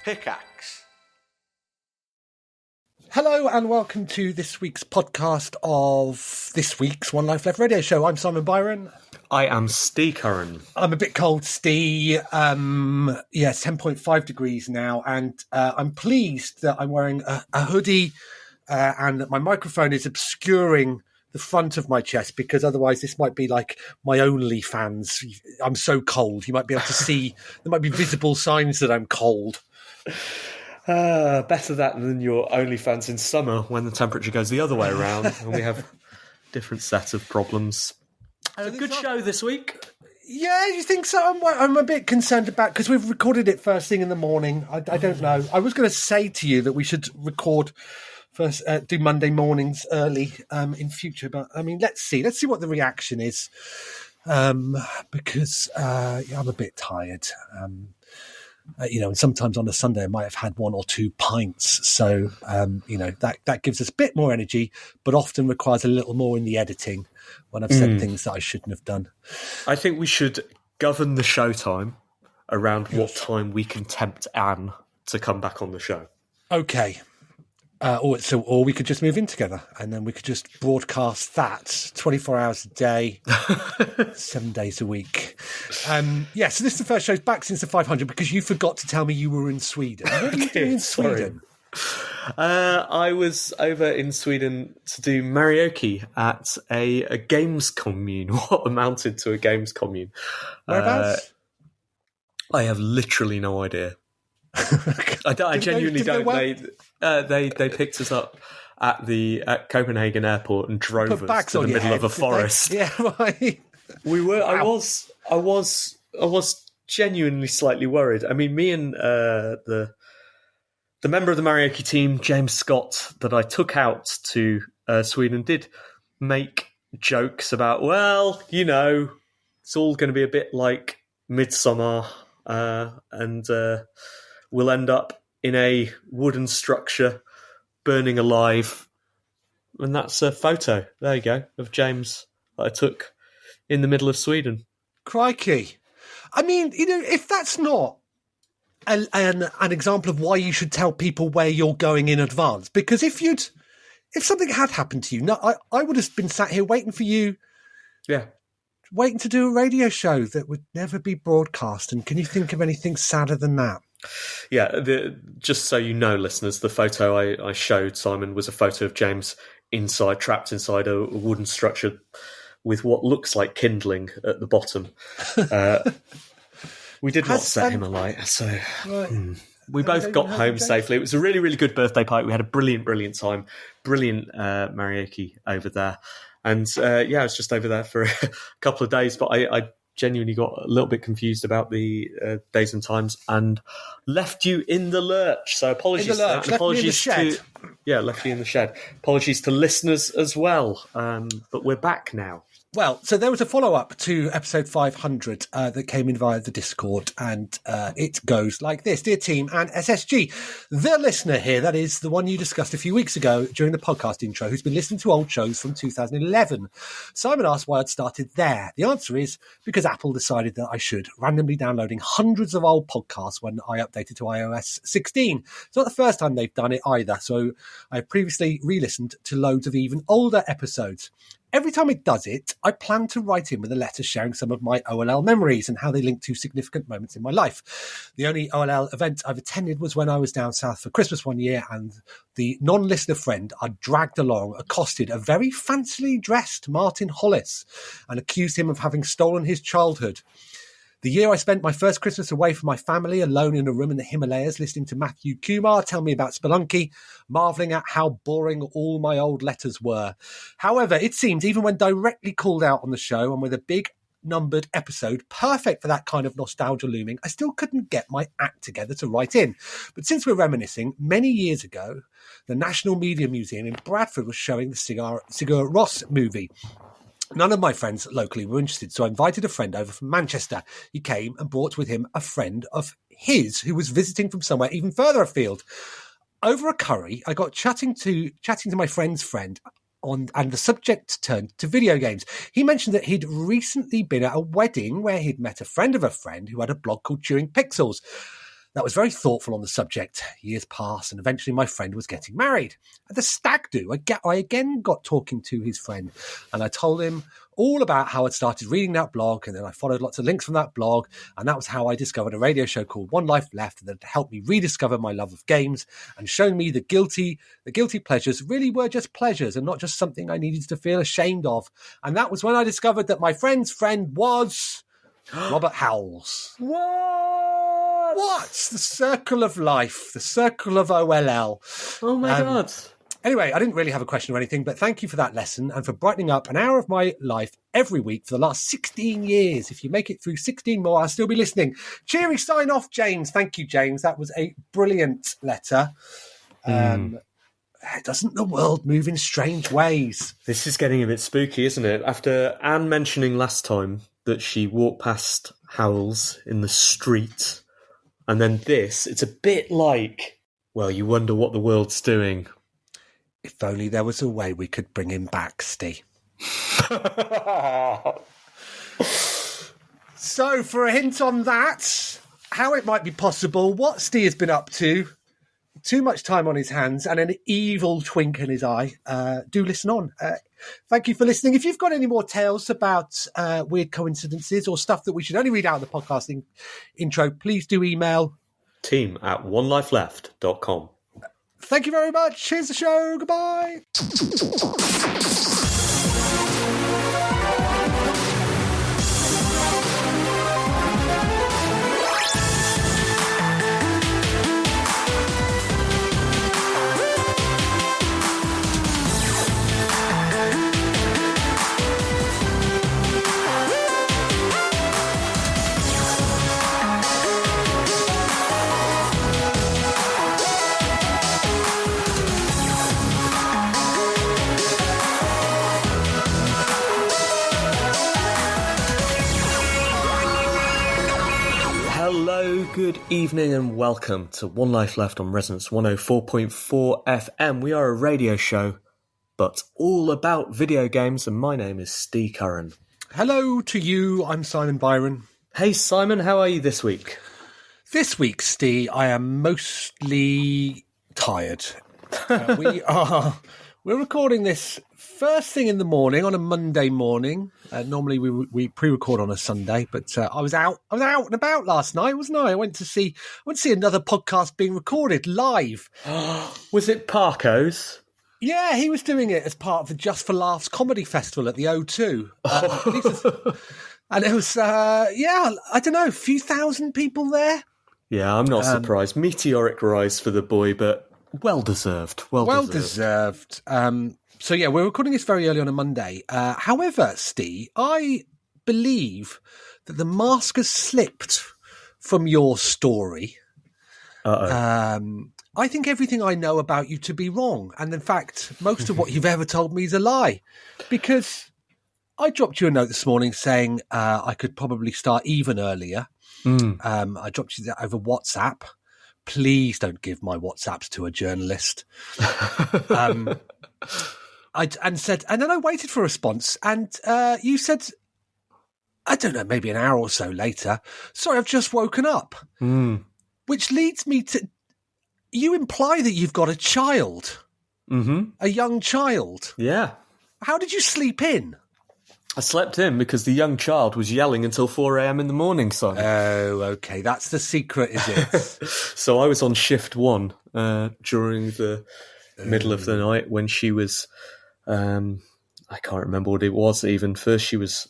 Pickaxe. Hello and welcome to this week's podcast of this week's One Life Left radio show. I'm Simon Byron. I am Steve Curran. I'm a bit cold, Steve. It's 10.5 degrees now, and I'm pleased that I'm wearing a hoodie and that my microphone is obscuring the front of my chest, because otherwise this might be like my OnlyFans. I'm so cold. You might be able to see, there might be visible signs that I'm cold. Better that than your OnlyFans in summer when the temperature goes the other way around and we have different set of problems. A good show this week. Yeah, you think so? I'm a bit concerned about, because we've recorded it first thing in the morning. I don't know. I was going to say to you that we should record first, do Monday mornings early in future, but I mean, let's see what the reaction is, because I'm a bit tired. And sometimes on a Sunday I might have had one or two pints. So, that gives us a bit more energy, but often requires a little more in the editing when I've said things that I shouldn't have done. I think we should govern the show time around what time we can tempt Anne to come back on the show. Okay. Or we could just move in together and then we could just broadcast that 24 hours a day, 7 days a week. So this is the first show back since the 500, because you forgot to tell me you were in Sweden. What are you doing in Sweden? I was over in Sweden to do karaoke at a games commune, what amounted to a games commune. Whereabouts? I have literally no idea. I genuinely don't. They picked us up at Copenhagen airport and drove us to the middle of a forest. Yeah, right. We were. Wow. I was genuinely slightly worried. I mean, me and the member of the karaoke team, James Scott, that I took out to Sweden, did make jokes about, it's all going to be a bit like Midsummer, and we'll end up in a wooden structure burning alive. And that's a photo, there you go, of James that I took in the middle of Sweden. Crikey. I mean, if that's not an example of why you should tell people where you're going in advance, because if something had happened to you, I would have been sat here waiting for you. Yeah. Waiting to do a radio show that would never be broadcast. And can you think of anything sadder than that? Yeah, just so you know, listeners, the photo I showed, Simon, was a photo of James trapped inside a wooden structure with what looks like kindling at the bottom. We did not set him alight, so we both got home safely. It was a really, really good birthday party. We had a brilliant, brilliant time, brilliant karaoke over there. And I was just over there for a couple of days, but I genuinely got a little bit confused about the days and times and left you in the lurch. So apologies for that. Apologies left you in the shed. Apologies to listeners as well. But we're back now. Well, so there was a follow-up to episode 500 that came in via the Discord, and it goes like this. Dear team and SSG, the listener here, that is the one you discussed a few weeks ago during the podcast intro, who's been listening to old shows from 2011. Simon asked why I'd started there. The answer is because Apple decided that I should, randomly downloading hundreds of old podcasts when I updated to iOS 16. It's not the first time they've done it either, so I previously re-listened to loads of even older episodes. Every time it does it, I plan to write in with a letter sharing some of my OLL memories and how they link to significant moments in my life. The only OLL event I've attended was when I was down south for Christmas one year, and the non-listener friend I dragged along accosted a very fancily dressed Martin Hollis and accused him of having stolen his childhood. The year I spent my first Christmas away from my family, alone in a room in the Himalayas, listening to Matthew Kumar tell me about Spelunky, marvelling at how boring all my old letters were. However, it seems even when directly called out on the show and with a big numbered episode, perfect for that kind of nostalgia looming, I still couldn't get my act together to write in. But since we're reminiscing, many years ago, the National Media Museum in Bradford was showing the Sigur Rós movie. None of my friends locally were interested, so I invited a friend over from Manchester. He came and brought with him a friend of his who was visiting from somewhere even further afield. Over a curry, I got chatting to my friend's friend, and the subject turned to video games. He mentioned that he'd recently been at a wedding where he'd met a friend of a friend who had a blog called Chewing Pixels. that was very thoughtful on the subject. Years passed, and eventually my friend was getting married. At the stag do, I again got talking to his friend, and I told him all about how I'd started reading that blog, and then I followed lots of links from that blog, and that was how I discovered a radio show called One Life Left that helped me rediscover my love of games and showing me the guilty pleasures really were just pleasures and not just something I needed to feel ashamed of. And that was when I discovered that my friend's friend was Robert Howells. What? The circle of life, the circle of OLL. Oh my God. Anyway, I didn't really have a question or anything, but thank you for that lesson and for brightening up an hour of my life every week for the last 16 years. If you make it through 16 more, I'll still be listening. Cheery sign off, James. Thank you, James. That was a brilliant letter. Doesn't the world move in strange ways? This is getting a bit spooky, isn't it? After Anne mentioning last time that she walked past Howells in the street, and then this, it's a bit like, well, you wonder what the world's doing. If only there was a way we could bring him back, Steve. So, for a hint on that, how it might be possible, what Steve has been up to, too much time on his hands, and an evil twink in his eye, do listen on. Thank you for listening. If you've got any more tales about weird coincidences or stuff that we should only read out in the podcasting intro, please do email team@onelifeleft.com. Thank you very much. Here's the show. Goodbye. Hello, good evening and welcome to One Life Left on Resonance 104.4 FM. We are a radio show, but all about video games, and my name is Steve Curran. Hello to you, I'm Simon Byron. Hey Simon, how are you this week? This week, Steve, I am mostly tired. We're recording this first thing in the morning on a Monday morning. Normally we pre-record on a Sunday, but I was out and about last night, wasn't I? I went to see another podcast being recorded live. Was it Parco's? Yeah, he was doing it as part of the Just for Laughs comedy festival at the O2. And it was, I don't know, a few thousand people there. Yeah, I'm not surprised. Meteoric rise for the boy, but well deserved. Well deserved. So yeah, we're recording this very early on a Monday. However, Steve, I believe that the mask has slipped from your story. I think everything I know about you to be wrong. And in fact, most of what you've ever told me is a lie. Because I dropped you a note this morning saying I could probably start even earlier. I dropped you that over WhatsApp. Please don't give my WhatsApps to a journalist. And then I waited for a response, and you said, I don't know, maybe an hour or so later, sorry, I've just woken up. Which leads me to, you imply that you've got a child. A young child. Yeah. How did you sleep in? I slept in because the young child was yelling until 4 a.m. in the morning, Simon. Oh, okay. That's the secret, is it? So I was on shift one during the middle of the night when she was... I can't remember what it was even. First she was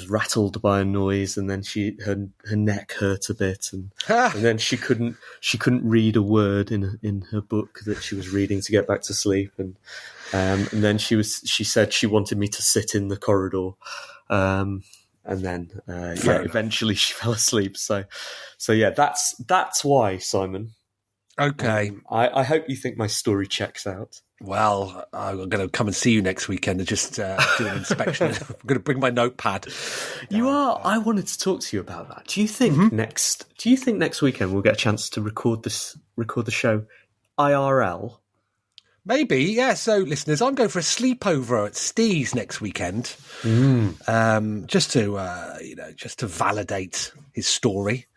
rattled by a noise, and then her neck hurt a bit, and then she couldn't read a word in her book that she was reading to get back to sleep, and then she said she wanted me to sit in the corridor, and then eventually she fell asleep. So yeah, that's why, Simon. Okay. I hope you think my story checks out. Well, I'm going to come and see you next weekend and just do an inspection. I'm going to bring my notepad. You are. I wanted to talk to you about that. Do you think next weekend we'll get a chance to record the show IRL? Maybe, yeah. So, listeners, I'm going for a sleepover at Steve's next weekend, just to validate his story.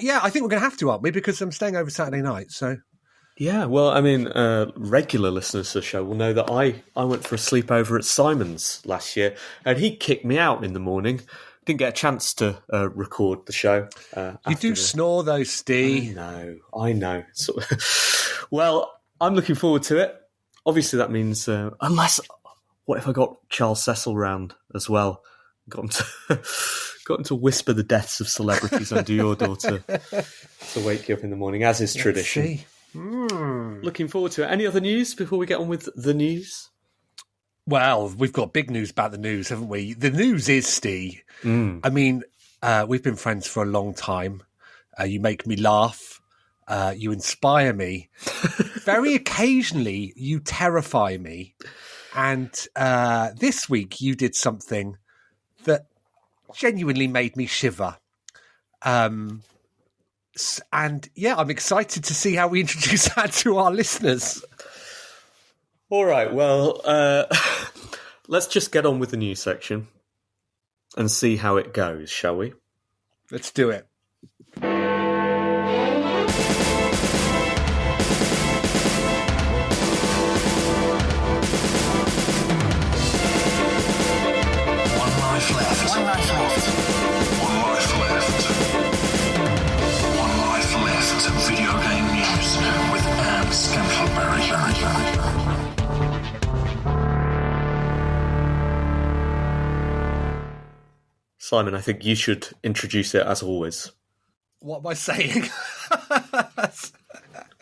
Yeah, I think we're going to have to, aren't we? Because I'm staying over Saturday night, so... Yeah, well, I mean, regular listeners to the show will know that I went for a sleepover at Simon's last year, and he kicked me out in the morning. Didn't get a chance to record the show. You do snore, though, Steve. I know. Well, I'm looking forward to it. Obviously, that means unless what if I got Charles Cecil round as well? Got him to whisper the deaths of celebrities under your door to wake you up in the morning, as is tradition. Looking forward to it. Any other news before we get on with the news? Well, we've got big news about the news, haven't we? The news is, Steve. I mean, we've been friends for a long time. You make me laugh. You inspire me. Very occasionally, you terrify me. And this week, you did something that genuinely made me shiver. And yeah, I'm excited to see how we introduce that to our listeners. All right, well, let's just get on with the news section and see how it goes, shall we? Let's do it. Video game news with Anne Scantlebury. Simon, I think you should introduce it as always. What am I saying?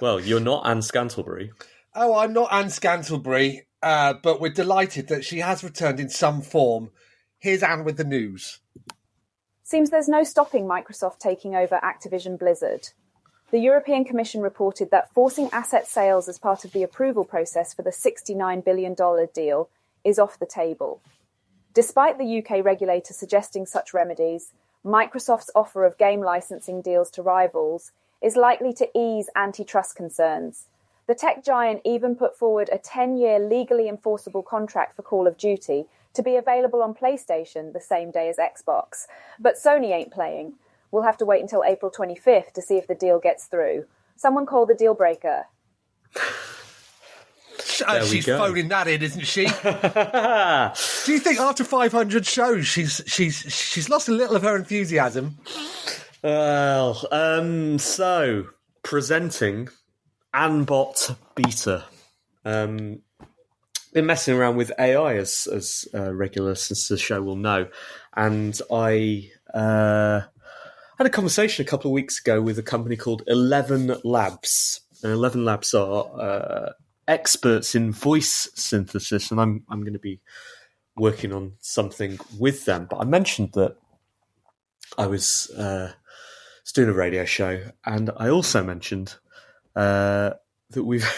Well, you're not Anne Scantlebury. Oh, I'm not Anne Scantlebury, but we're delighted that she has returned in some form. Here's Anne with the news. Seems there's no stopping Microsoft taking over Activision Blizzard. The European Commission reported that forcing asset sales as part of the approval process for the $69 billion deal is off the table. Despite the UK regulator suggesting such remedies, Microsoft's offer of game licensing deals to rivals is likely to ease antitrust concerns. The tech giant even put forward a 10-year legally enforceable contract for Call of Duty to be available on PlayStation the same day as Xbox. But Sony ain't playing. We'll have to wait until April 25th to see if the deal gets through. Someone call the deal breaker. She's phoning that in, isn't she? Do you think after 500 shows she's lost a little of her enthusiasm? Well, so presenting Anbot Beta. Been messing around with AI as regular listeners to the show will know, and I had a conversation a couple of weeks ago with a company called 11 Labs. And 11 Labs are experts in voice synthesis, and I'm going to be working on something with them. But I mentioned that I was doing a radio show, and I also mentioned that we've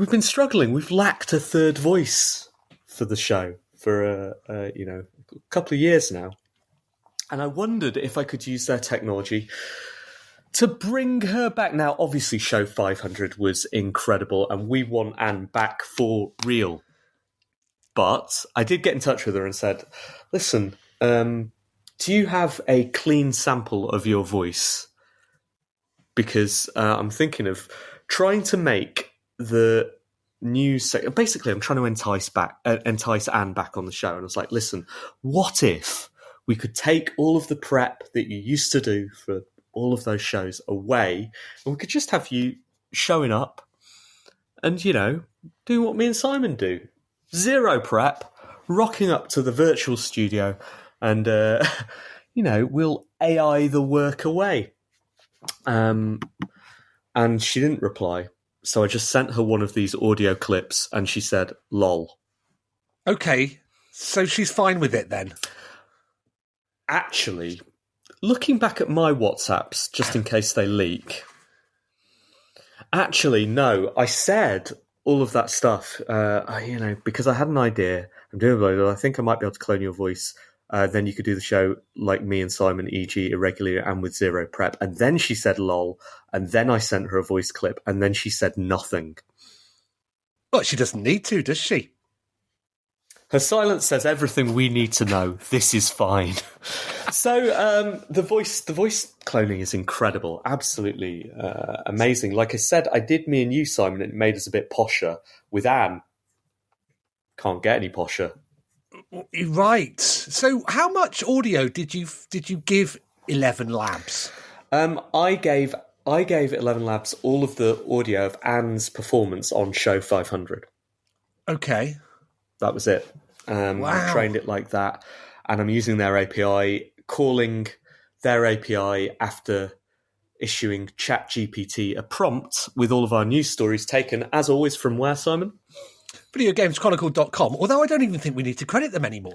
been struggling. We've lacked a third voice for the show for a couple of years now. And I wondered if I could use their technology to bring her back. Now, obviously, show 500 was incredible, and we want Anne back for real. But I did get in touch with her and said, listen, do you have a clean sample of your voice? Because I'm thinking of trying to make the news... Basically, I'm trying to entice Anne back on the show. And I was like, listen, what if we could take all of the prep that you used to do for all of those shows away, and we could just have you showing up and, doing what me and Simon do. Zero prep, rocking up to the virtual studio, and, we'll AI the work away. And she didn't reply. So I just sent her one of these audio clips, and she said, lol. Okay, so she's fine with it then? Actually, looking back at my WhatsApps, just in case they leak, actually, no, I said all of that stuff, because I had an idea. I'm doing it, I think I might be able to clone your voice. Then you could do the show like me and Simon, e.g. irregularly and with zero prep. And then she said lol, and then I sent her a voice clip, and then she said nothing. Well, she doesn't need to, does she? Her silence says everything we need to know. This is fine. So the voice cloning is incredible, absolutely amazing. Like I said, I did Me and You, Simon, and it made us a bit posher. With Anne, can't get any posher. Right. So, how much audio did you give 11 Labs? I gave 11 Labs all of the audio of Anne's performance on show 500. Okay. That was it. Wow. I trained it like that, and I'm using their API, calling their API after issuing ChatGPT a prompt with all of our news stories taken, as always, from where, Simon? VideoGamesChronicle.com, although I don't even think we need to credit them anymore.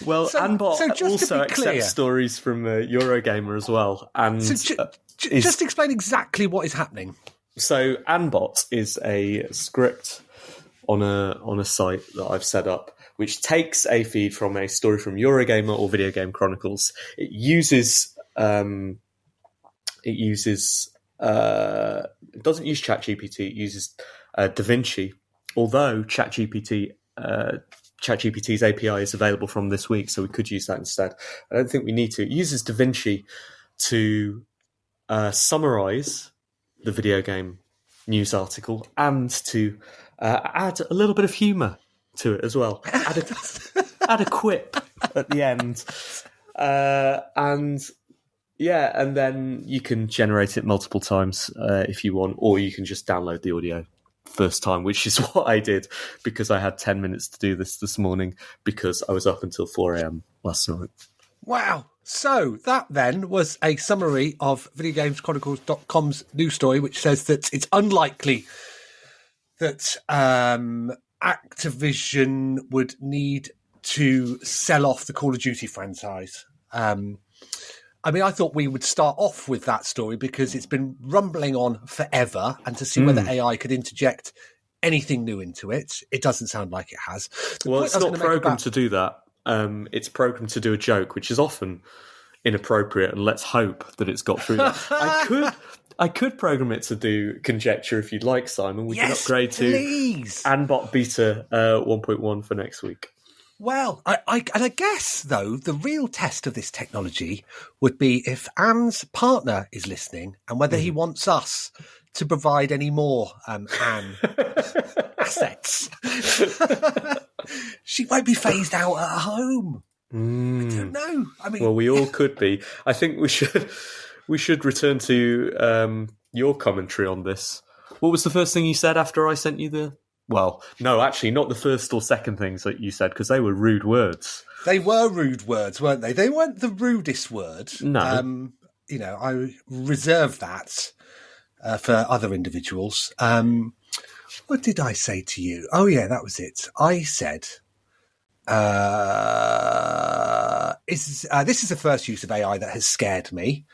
Well, Anbot also accepts stories from Eurogamer as well. And just explain exactly what is happening. So Anbot is a script on a site that I've set up, which takes a feed from a story from Eurogamer or Video Game Chronicles. It doesn't use ChatGPT. It uses DaVinci, although ChatGPT's API is available from this week, so we could use that instead. I don't think we need to. It uses DaVinci to summarize the video game news article and to add a little bit of humour to it as well. Add a quip at the end. And then you can generate it multiple times if you want, or you can just download the audio first time, which is what I did because I had 10 minutes to do this morning because I was up until 4 a.m. last night. Wow. So that then was a summary of VideoGamesChronicles.com's news story, which says that it's unlikely that Activision would need to sell off the Call of Duty franchise. I mean, I thought we would start off with that story because it's been rumbling on forever, and to see whether AI could interject anything new into it, it doesn't sound like it has. Well, it's not programmed to do that. It's programmed to do a joke, which is often inappropriate, and let's hope that it's got through that. I could program it to do conjecture if you'd like, Simon. We can upgrade to Anbot Beta 1.1 for next week. Well, I guess, though, the real test of this technology would be if Anne's partner is listening and whether he wants us to provide any more Anne assets. She won't be phased out at home. I don't know. I mean, well, we all could be. I think we should return to your commentary on this. What was the first thing you said after I sent you the... Well, no, actually, not the first or second things that you said, because they were rude words. They were rude words, weren't they? They weren't the rudest word. No. I reserve that for other individuals. What did I say to you? Oh, yeah, that was it. I said, this is the first use of AI that has scared me,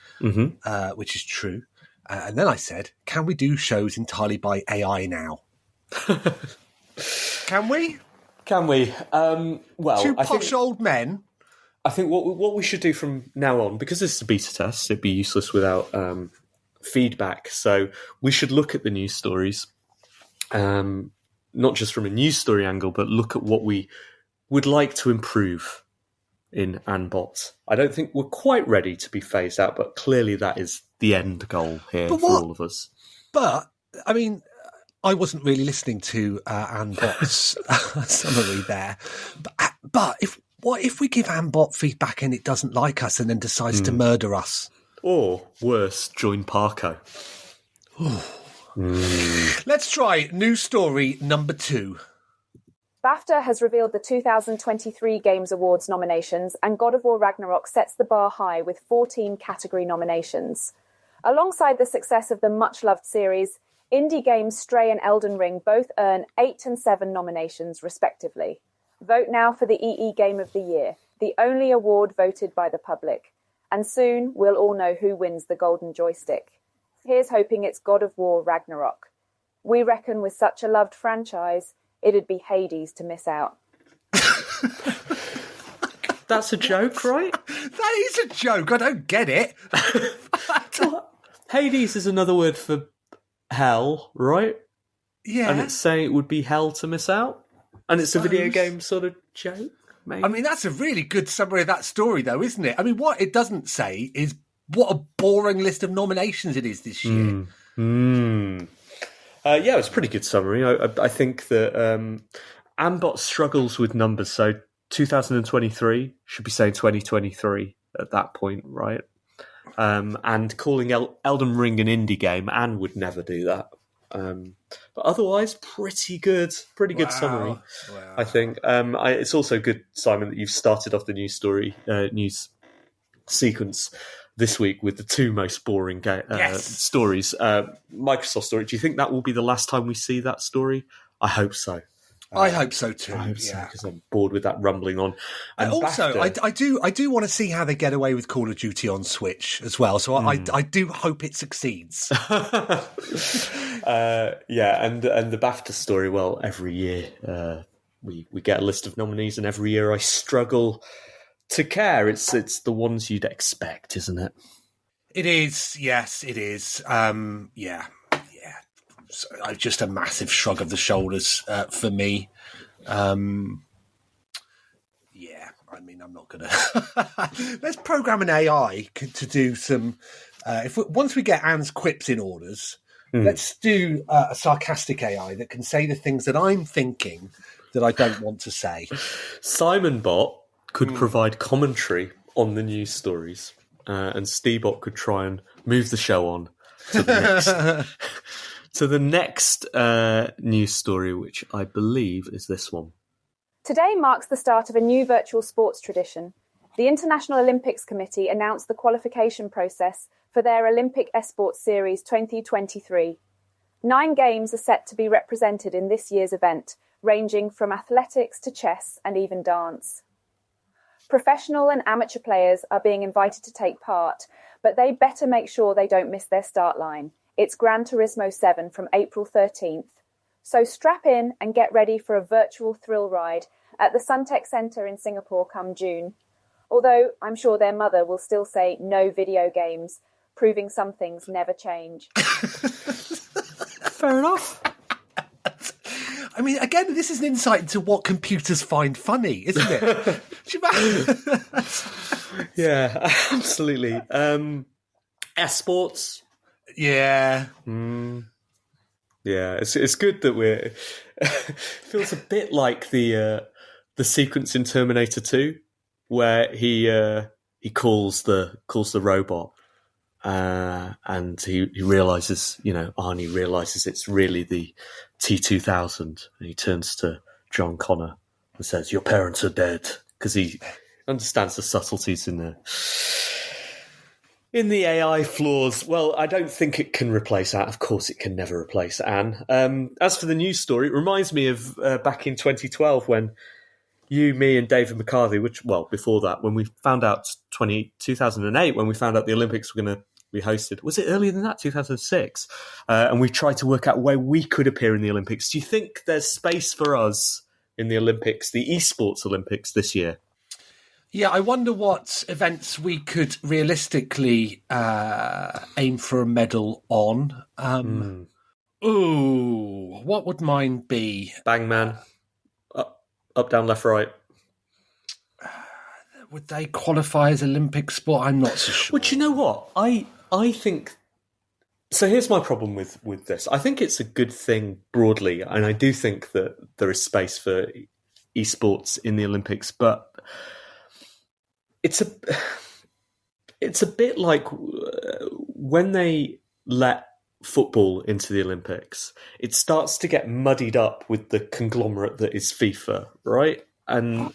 which is true. And then I said, can we do shows entirely by AI now? Can we? Well, two posh old men. I think what we should do from now on, because this is a beta test, it'd be useless without feedback. So we should look at the news stories, not just from a news story angle, but look at what we would like to improve in Anbot. I don't think we're quite ready to be phased out, but clearly that is the end goal here for all of us. But, I mean... I wasn't really listening to Anbot's summary there. But what if we give Anbot feedback and it doesn't like us and then decides to murder us? Or worse, join Parco. Let's try news story number 2. BAFTA has revealed the 2023 Games Awards nominations, and God of War Ragnarok sets the bar high with 14 category nominations. Alongside the success of the much-loved series, indie games Stray and Elden Ring both earn 8 and 7 nominations, respectively. Vote now for the EE Game of the Year, the only award voted by the public. And soon we'll all know who wins the Golden Joystick. Here's hoping it's God of War Ragnarok. We reckon with such a loved franchise, it'd be Hades to miss out. That's a joke, right? That is a joke. I don't get it. Hades is another word for hell, right? Yeah. And it's saying it would be hell to miss out. And it's a video game sort of joke, maybe. I mean, that's a really good summary of that story, though, isn't it? I mean, what it doesn't say is what a boring list of nominations it is this year. Yeah, it's a pretty good summary. I think that Ambot struggles with numbers, so 2023 should be saying 2023 at that point, right? And calling Elden Ring an indie game, Anne would never do that. But otherwise, pretty good summary. Wow. I think it's also good, Simon, that you've started off the news sequence this week with the two most boring stories. Microsoft story. Do you think that will be the last time we see that story? I hope so. I hope so too. I hope so, because I'm bored with that rumbling on. And also, I do want to see how they get away with Call of Duty on Switch as well. So I do hope it succeeds. Yeah, and the BAFTA story. Well, every year we get a list of nominees, and every year I struggle to care. It's the ones you'd expect, isn't it? It is. Yes, it is. Yeah. So, just a massive shrug of the shoulders for me. Yeah, I mean, I'm not going to... Let's program an AI to do some... once we get Anne's quips in orders, let's do a sarcastic AI that can say the things that I'm thinking that I don't want to say. Simon Bot could provide commentary on the news stories, and Steebot could try and move the show on to the next... to the next news story, which I believe is this one. Today marks the start of a new virtual sports tradition. The International Olympics Committee announced the qualification process for their Olympic Esports Series 2023. 9 games are set to be represented in this year's event, ranging from athletics to chess and even dance. Professional and amateur players are being invited to take part, but they better make sure they don't miss their start line. It's Gran Turismo 7 from April 13th. So strap in and get ready for a virtual thrill ride at the Suntec Centre in Singapore come June. Although I'm sure their mother will still say no video games, proving some things never change. Fair enough. I mean, again, this is an insight into what computers find funny, isn't it? Yeah, absolutely. Esports. Yeah. Yeah, it's good that we're... It feels a bit like the sequence in Terminator 2 where he calls the robot and he realizes, Arnie realizes it's really the T-2000, and he turns to John Connor and says, "Your parents are dead," because he understands the subtleties in the AI flaws. Well, I don't think it can replace Anne. Of course, it can never replace Anne. As for the news story, it reminds me of back in 2012 when you, me, and David McCarthy, before that, when we found out 2008, when we found out the Olympics were going to be hosted. Was it earlier than that, 2006? And we tried to work out where we could appear in the Olympics. Do you think there's space for us in the Olympics, the esports Olympics this year? Yeah, I wonder what events we could realistically aim for a medal on. Ooh, what would mine be? Bangman. Up, down, left, right. Would they qualify as Olympic sport? I'm not so sure. Well, do you know what? I think... So here's my problem with this. I think it's a good thing broadly, and I do think that there is space for esports in the Olympics, but it's a bit like when they let football into the Olympics, it starts to get muddied up with the conglomerate that is FIFA, right? And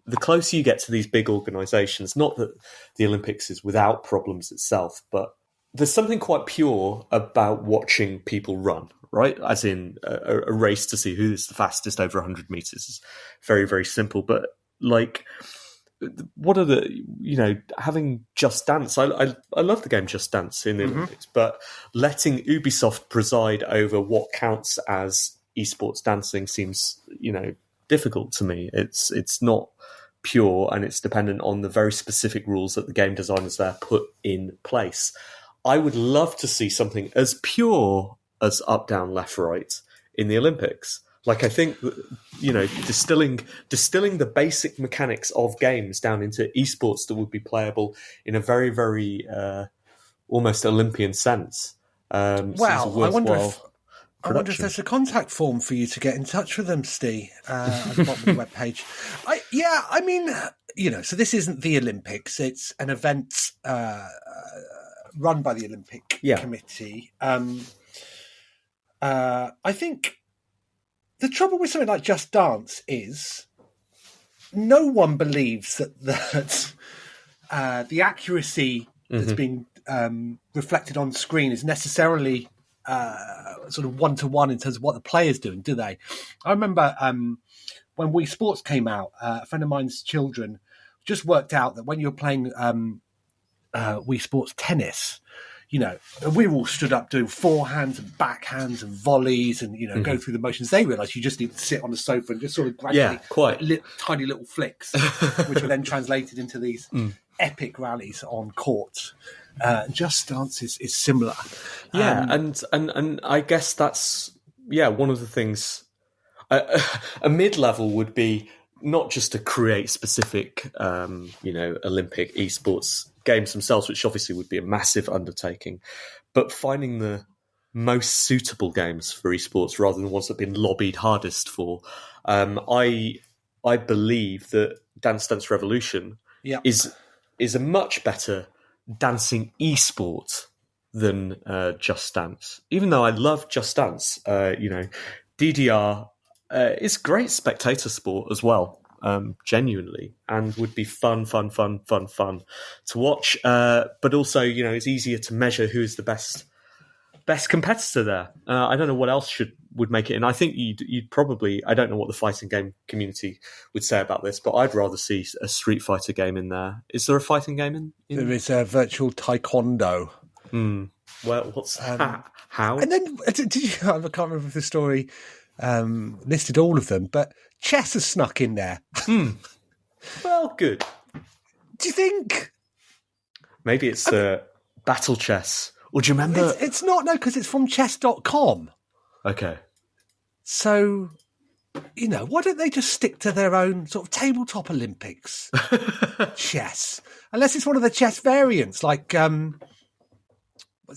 the closer you get to these big organisations, not that the Olympics is without problems itself, but there's something quite pure about watching people run, right? As in a race to see who is the fastest over 100 metres is very, very simple. But like, what are having Just Dance? I love the game Just Dance in the Olympics, but letting Ubisoft preside over what counts as esports dancing seems, difficult to me. It's not pure, and it's dependent on the very specific rules that the game designers there put in place. I would love to see something as pure as up, down, left, right in the Olympics. Like, I think, distilling the basic mechanics of games down into esports that would be playable in a very, very almost Olympian sense. Well, I wonder if there's a contact form for you to get in touch with them, Steve, at the bottom of the webpage. So this isn't the Olympics. It's an event run by the Olympic Committee. I think the trouble with something like Just Dance is no one believes that the accuracy that's being reflected on screen is necessarily sort of one-to-one in terms of what the players doing, do they? I remember when Wii Sports came out, a friend of mine's children just worked out that when you're playing Wii Sports tennis, we all stood up doing forehands and backhands and volleys and, go through the motions. They realised you just need to sit on the sofa and just sort of gradually tiny little flicks, which were then translated into these epic rallies on court. Just Dance is similar. And I guess that's, one of the things. A mid-level would be not just to create specific, Olympic esports games themselves, which obviously would be a massive undertaking, but finding the most suitable games for esports rather than the ones that have been lobbied hardest for. I believe that Dance Dance Revolution is a much better dancing esport than Just Dance. Even though I love Just Dance, DDR is great spectator sport as well. Genuinely, and would be fun to watch. But also, it's easier to measure who's the best competitor there. I don't know what else would make it. And I think you'd probably, I don't know what the fighting game community would say about this, but I'd rather see a Street Fighter game in there. Is there a fighting game in? There is a virtual taekwondo. Well, what's that? How? And then, did you? I can't remember if the story listed all of them, but chess has snuck in there. Well, good. Do you think? Maybe it's battle chess. Or do you remember? It's not, no, because it's from chess.com. Okay. So, why don't they just stick to their own sort of tabletop Olympics chess? Unless it's one of the chess variants, like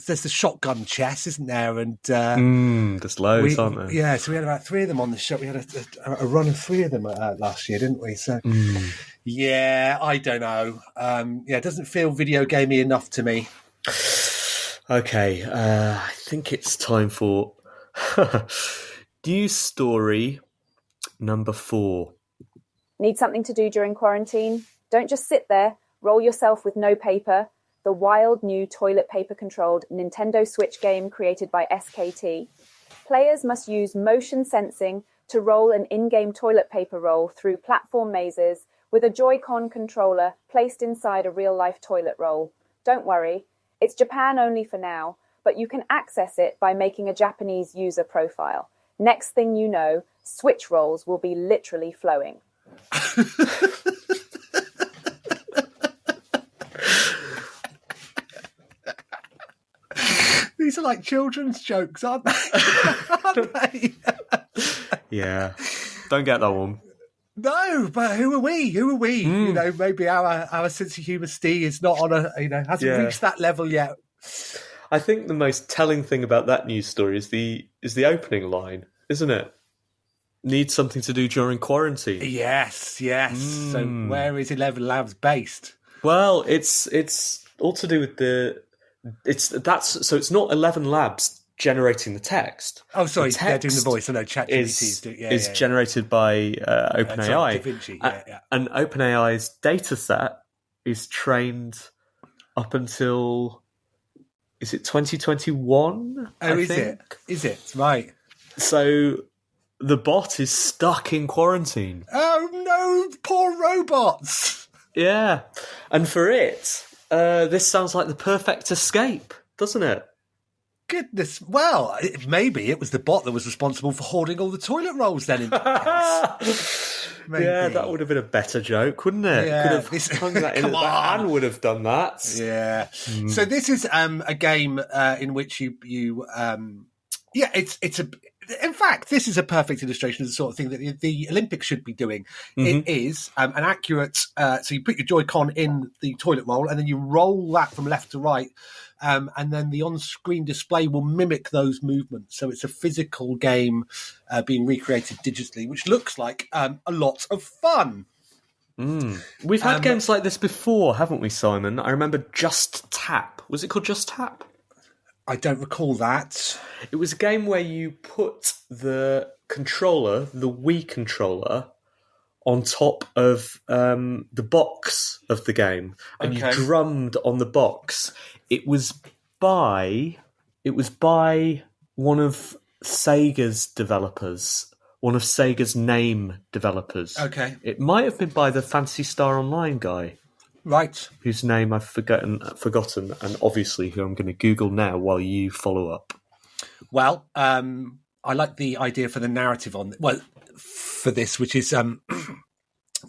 there's the shotgun chess, isn't there? And there's loads, aren't there? Yeah, so we had about 3 of them on the show. We had a run of 3 of them last year, didn't we? So, yeah, I don't know. It doesn't feel video gamey enough to me. Okay, I think it's time for news story number 4. Need something to do during quarantine? Don't just sit there. Roll yourself with no paper. The wild new toilet paper-controlled Nintendo Switch game created by SKT. Players must use motion sensing to roll an in-game toilet paper roll through platform mazes with a Joy-Con controller placed inside a real-life toilet roll. Don't worry, it's Japan only for now, but you can access it by making a Japanese user profile. Next thing you know, Switch rolls will be literally flowing. These are like children's jokes, aren't they? Yeah. Don't get that one. No, but who are we? Maybe our sense of humour, Steve, is not on hasn't reached that level yet. I think the most telling thing about that news story is the opening line, isn't it? Need something to do during quarantine. Yes. So where is 11 Labs based? Well, it's all to do with it's not 11 Labs generating the text. Oh, sorry, the they're doing the voice. I know ChatGPT is generated by OpenAI. DaVinci, and OpenAI's data set is trained up until, is it 2021? Oh, is it? Right. So the bot is stuck in quarantine. Oh no, poor robots. Yeah. And for it, this sounds like the perfect escape, doesn't it? Goodness. Well, maybe it was the bot that was responsible for hoarding all the toilet rolls then in that case. Maybe. Yeah, that would have been a better joke, wouldn't it? Yeah, could have hung that in. Anne would have done that. Yeah. So this is a game in which you it's In fact, this is a perfect illustration of the sort of thing that the Olympics should be doing. It is an accurate. So you put your Joy-Con in the toilet roll, and then you roll that from left to right, and then the on-screen display will mimic those movements. So it's a physical game being recreated digitally, which looks like a lot of fun. We've had games like this before, haven't we, Simon? I remember Just Tap. Was it called Just Tap? I don't recall that. It was a game where you put the controller, the Wii controller, on top of the box of the game, and you drummed on the box. It was by one of Sega's developers, one of Sega's name developers. Okay. It might have been by the Phantasy Star Online guy. Right. Whose name I've forgotten, and obviously who I'm going to Google now while you follow up. Well, I like the idea for the narrative for this, which is the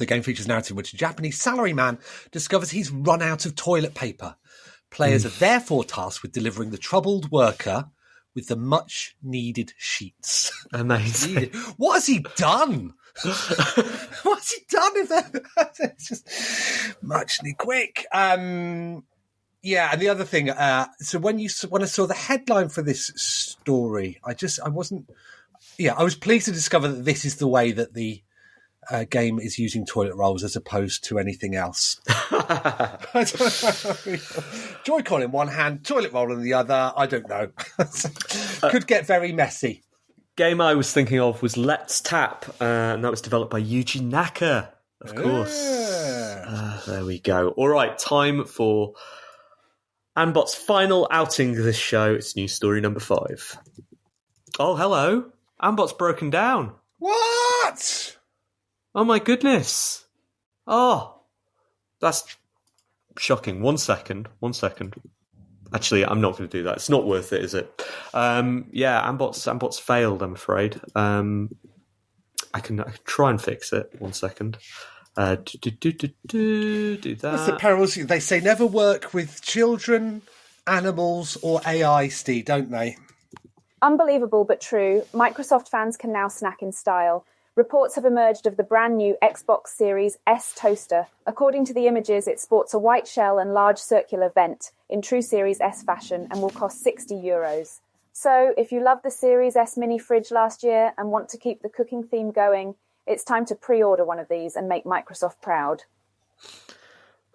game features narrative, which a Japanese salaryman discovers he's run out of toilet paper. Players are therefore tasked with delivering the troubled worker with the much-needed sheets. Amazing. What has he done? What's he done? It's just much quick. Yeah, and the other thing. So when I saw the headline for this story, I wasn't. Yeah, I was pleased to discover that this is the way that the game is using toilet rolls as opposed to anything else. Joy-Con in one hand, toilet roll in the other. I don't know. Could get very messy. Game I was thinking of was Let's Tap, and that was developed by Yuji Naka, of course. There we go. All right, time for Anbot's final outing this show. It's news story number 5. Oh, hello. Anbot's broken down. What? Oh, my goodness. Oh, that's shocking. One second. Actually, I'm not going to do that. It's not worth it, is it? Yeah, Ambot's failed, I'm afraid. I can try and fix it. 1 second. Do that. That's the perils. They say never work with children, animals, or AI, Steve, don't they? Unbelievable but true, Microsoft fans can now snack in style. Reports have emerged of the brand new Xbox Series S toaster. According to the images, it sports a white shell and large circular vent in true Series S fashion and will cost €60. So, if you loved the Series S mini fridge last year and want to keep the cooking theme going, it's time to pre-order one of these and make Microsoft proud.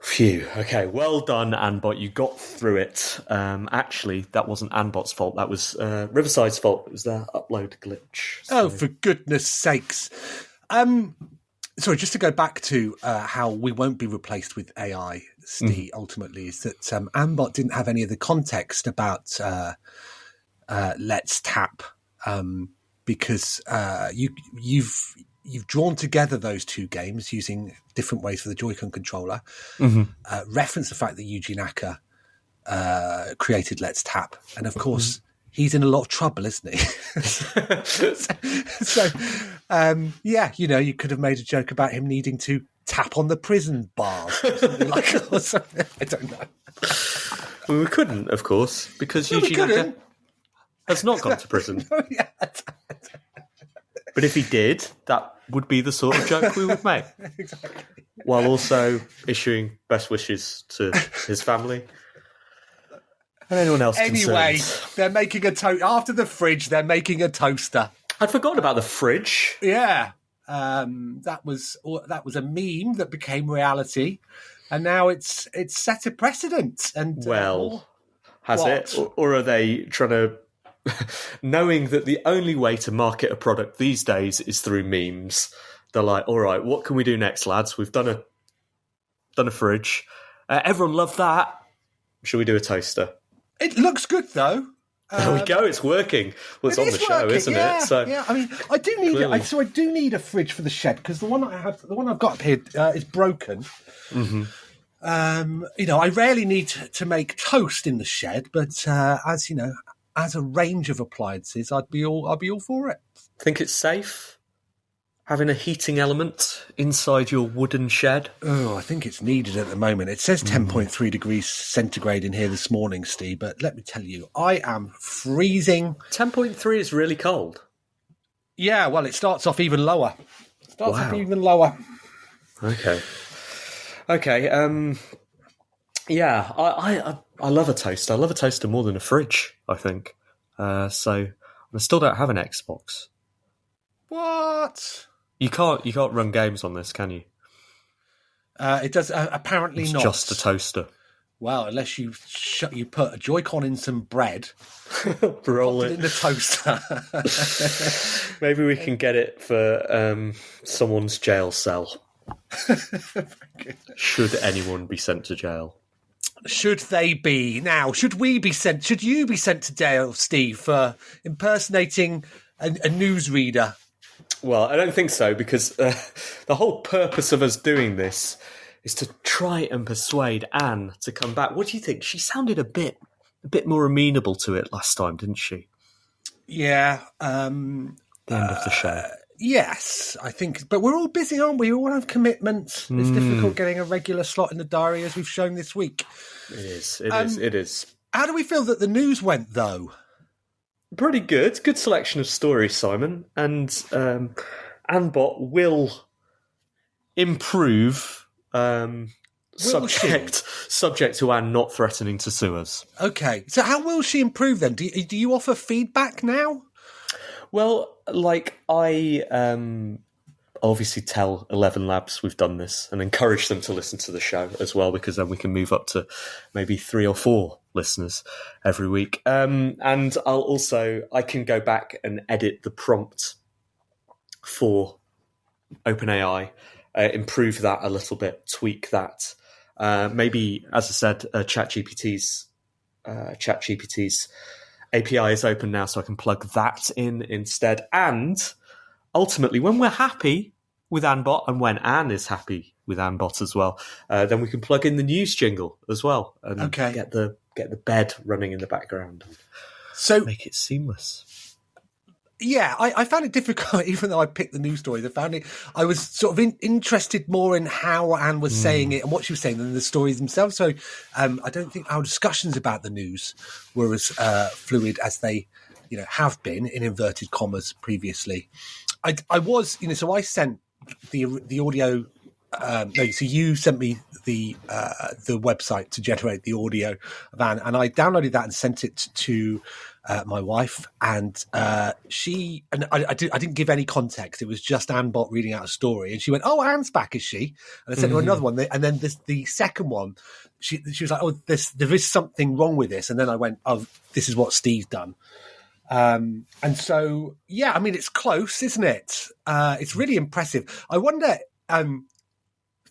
Phew. Okay, well done, Anbot. You got through it. Actually, that wasn't Anbot's fault. That was Riverside's fault. It was their upload glitch. So. Oh, for goodness sakes. Sorry, just to go back to how we won't be replaced with AI, Steve, ultimately, is that Anbot didn't have any of the context about Let's Tap because you've drawn together those two games using different ways for the Joy-Con controller. Reference the fact that Yuji Naka created Let's Tap. And of course, he's in a lot of trouble, isn't he? so, you could have made a joke about him needing to tap on the prison bars or something like that. Or something. I don't know. Well, we couldn't, of course, because Yuji Naka has not gone to prison. But if he did, that would be the sort of joke we would make. Exactly. While also issuing best wishes to his family and anyone else Anyway, concerned. they're making after the fridge, they're making a toaster. I'd forgotten about the fridge. Yeah. That was a meme that became reality. And now it's set a precedent. And has what? it? Or are they trying to... knowing that the only way to market a product these days is through memes, they're like, all right, what can we do next, lads? We've done a fridge. Everyone loved that. Shall we do a toaster? It looks good, though. There we go. It's working. Well, it's on the show, isn't it? So, yeah. I mean, I do need it. So I do need a fridge for the shed because the one I've got up here is broken. I rarely need to make toast in the shed, but as you know, as a range of appliances, I'd be all for it. Think it's safe having a heating element inside your wooden shed? Oh, I think it's needed at the moment. It says 10.3 degrees centigrade in here this morning, Steve, but let me tell you, I am freezing. 10.3 is really cold. Yeah, well, it starts off even lower. Okay. Yeah, I love a toaster. I love a toaster more than a fridge, I think. So I still don't have an Xbox. What? You can't run games on this, can you? It does apparently It's not. just a toaster. Well, unless you put a Joy-Con in some bread, Roll put it in the toaster. Maybe we can get it for someone's jail cell. Should anyone be sent to jail? Should they be? Now, should you be sent to jail, Steve, for impersonating a newsreader? Well, I don't think so, because the whole purpose of us doing this is to try and persuade Anne to come back. What do you think? She sounded a bit more amenable to it last time, didn't she? Yeah. The end of the show. Yes, I think. But we're all busy, aren't we? We all have commitments. It's difficult getting a regular slot in the diary, as we've shown this week. It is. How do we feel that the news went, though? Pretty good. Good selection of stories, Simon. And Anbot will improve... subject to Anne not threatening to sue us. Okay, so how will she improve then? Do you offer feedback now? Well, I obviously tell 11 Labs we've done this and encourage them to listen to the show as well, because then we can move up to maybe 3 or 4 listeners every week. And I can go back and edit the prompt for OpenAI, improve that a little bit, tweak that. Maybe, as I said, ChatGPT's API is open now, so I can plug that in instead. And ultimately, when we're happy with Anbot, and when Anne is happy with Anbot as well, then we can plug in the news jingle as well, and get the bed running in the background, and make it seamless. Yeah, I found it difficult, even though I picked the news stories. I was sort of interested more in how Anne was saying it and what she was saying than the stories themselves. So I don't think our discussions about the news were as fluid as they, have been, in inverted commas, previously. I was, so I sent the audio. So you sent me the website to generate the audio of Anne, and I downloaded that and sent it to my wife, and I didn't give any context. It was just Anbot reading out a story, and she went, "Oh, Anne's back, is she?" And I sent her another one, and then the second one, she was like, "Oh, there is something wrong with this," and then I went, "Oh, this is what Steve's done." And so, yeah, I mean, it's close, isn't it? It's really impressive. I wonder,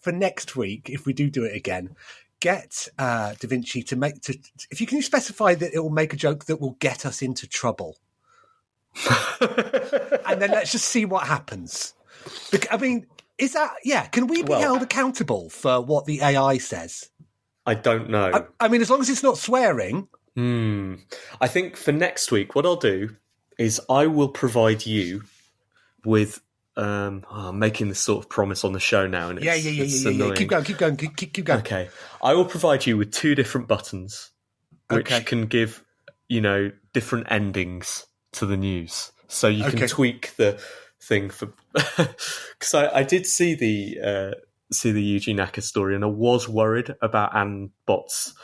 for next week, if we do it again, get Da Vinci to if you can specify that it will make a joke that will get us into trouble. And then let's just see what happens. I mean, can we be held accountable for what the AI says? I don't know. I mean, as long as it's not swearing. I think for next week, what I'll do is I will provide you with... I'm making this sort of promise on the show now, and it's annoying. Keep going. Okay, I will provide you with 2 different buttons, which can give different endings to the news, so you can tweak the thing for. Because I did see the Eugene Acker story, and I was worried about Anbot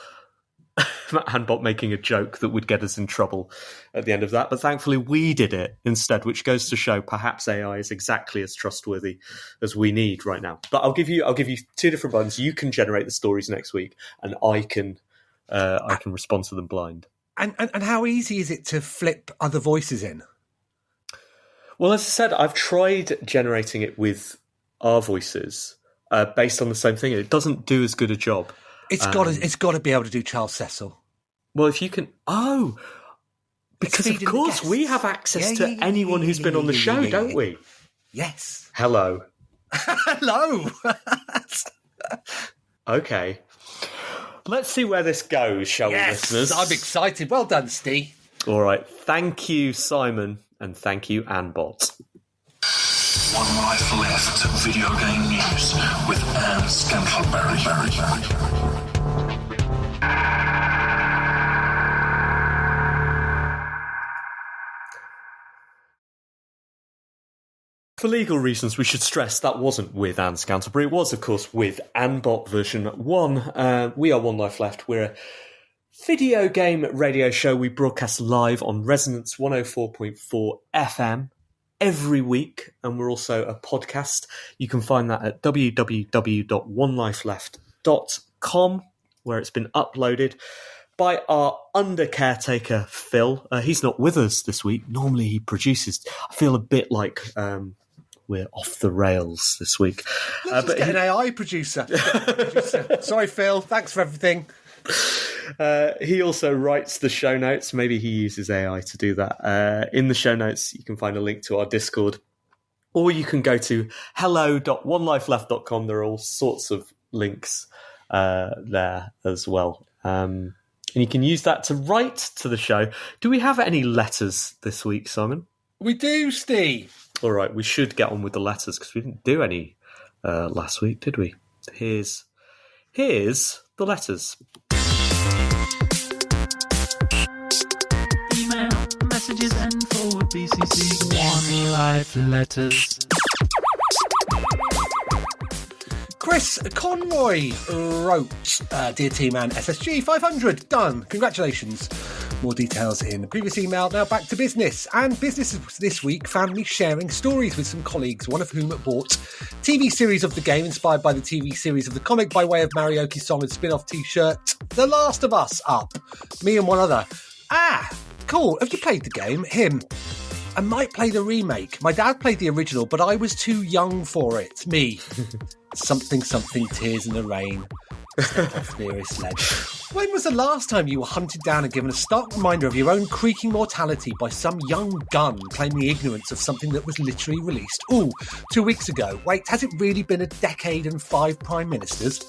making a joke that would get us in trouble at the end of that, but thankfully we did it instead, which goes to show perhaps AI is exactly as trustworthy as we need right now. But I'll give you 2 different buttons. You can generate the stories next week, and I can respond to them blind. And how easy is it to flip other voices in? Well, as I said, I've tried generating it with our voices based on the same thing, and it doesn't do as good a job. It's got to be able to do Charles Cecil. Well, if you can... Oh! Because, of course, we have access to anyone who's been on the show, don't we? Yes. Hello. Hello. Okay. Let's see where this goes, shall we, listeners? I'm excited. Well done, Steve. All right. Thank you, Simon, and thank you, Anbot. One Life Left video game news with Anne Scantleberry. For legal reasons, we should stress that wasn't with Anne Scantlebury. It was, of course, with Anne Bot version 1. We are One Life Left. We're a video game radio show. We broadcast live on Resonance 104.4 FM every week, and we're also a podcast. You can find that at www.onelifeleft.com, where it's been uploaded by our under caretaker, Phil. He's not with us this week. Normally he produces. I feel a bit like we're off the rails this week. Let's just get an AI producer. Sorry, Phil. Thanks for everything. He also writes the show notes. Maybe he uses AI to do that. In the show notes, you can find a link to our Discord, or you can go to hello.onelifeleft.com. There are all sorts of links there as well. And you can use that to write to the show. Do we have any letters this week, Simon? We do, Steve. All right, we should get on with the letters because we didn't do any last week, did we? Here's the letters. Email, messages, and forward BCC. One Life letters. Chris Conroy wrote, Dear Team and SSG 500, done. Congratulations. More details in the previous email. Now back to business. And business this week found me sharing stories with some colleagues, one of whom bought TV series of the game inspired by the TV series of the comic by way of Marioki song and spin-off t-shirt, The Last of Us up. Me and one other. Ah, cool. Have you played the game? Him. I might play the remake. My dad played the original, but I was too young for it. Me. Something, tears in the rain. Step off nearest ledge. When was the last time you were hunted down and given a stark reminder of your own creaking mortality by some young gun claiming ignorance of something that was literally released? Ooh, 2 weeks ago. Wait, has it really been a decade and 5 prime ministers?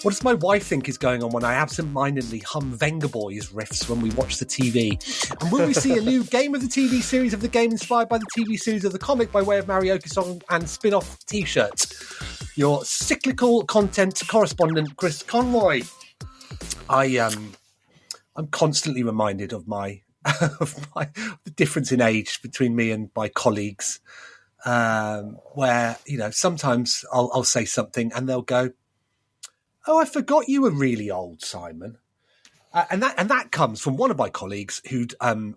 What does my wife think is going on when I absent-mindedly hum Venga Boys riffs when we watch the TV? And will we see a new game of the TV series of the game inspired by the TV series of the comic by way of Marioki song and spin-off t-shirt? Your cyclical content correspondent, Chris Conroy. I'm constantly reminded of the difference in age between me and my colleagues, where, you know, sometimes I'll say something and they'll go, "Oh, I forgot you were really old, Simon." And that comes from one of my colleagues who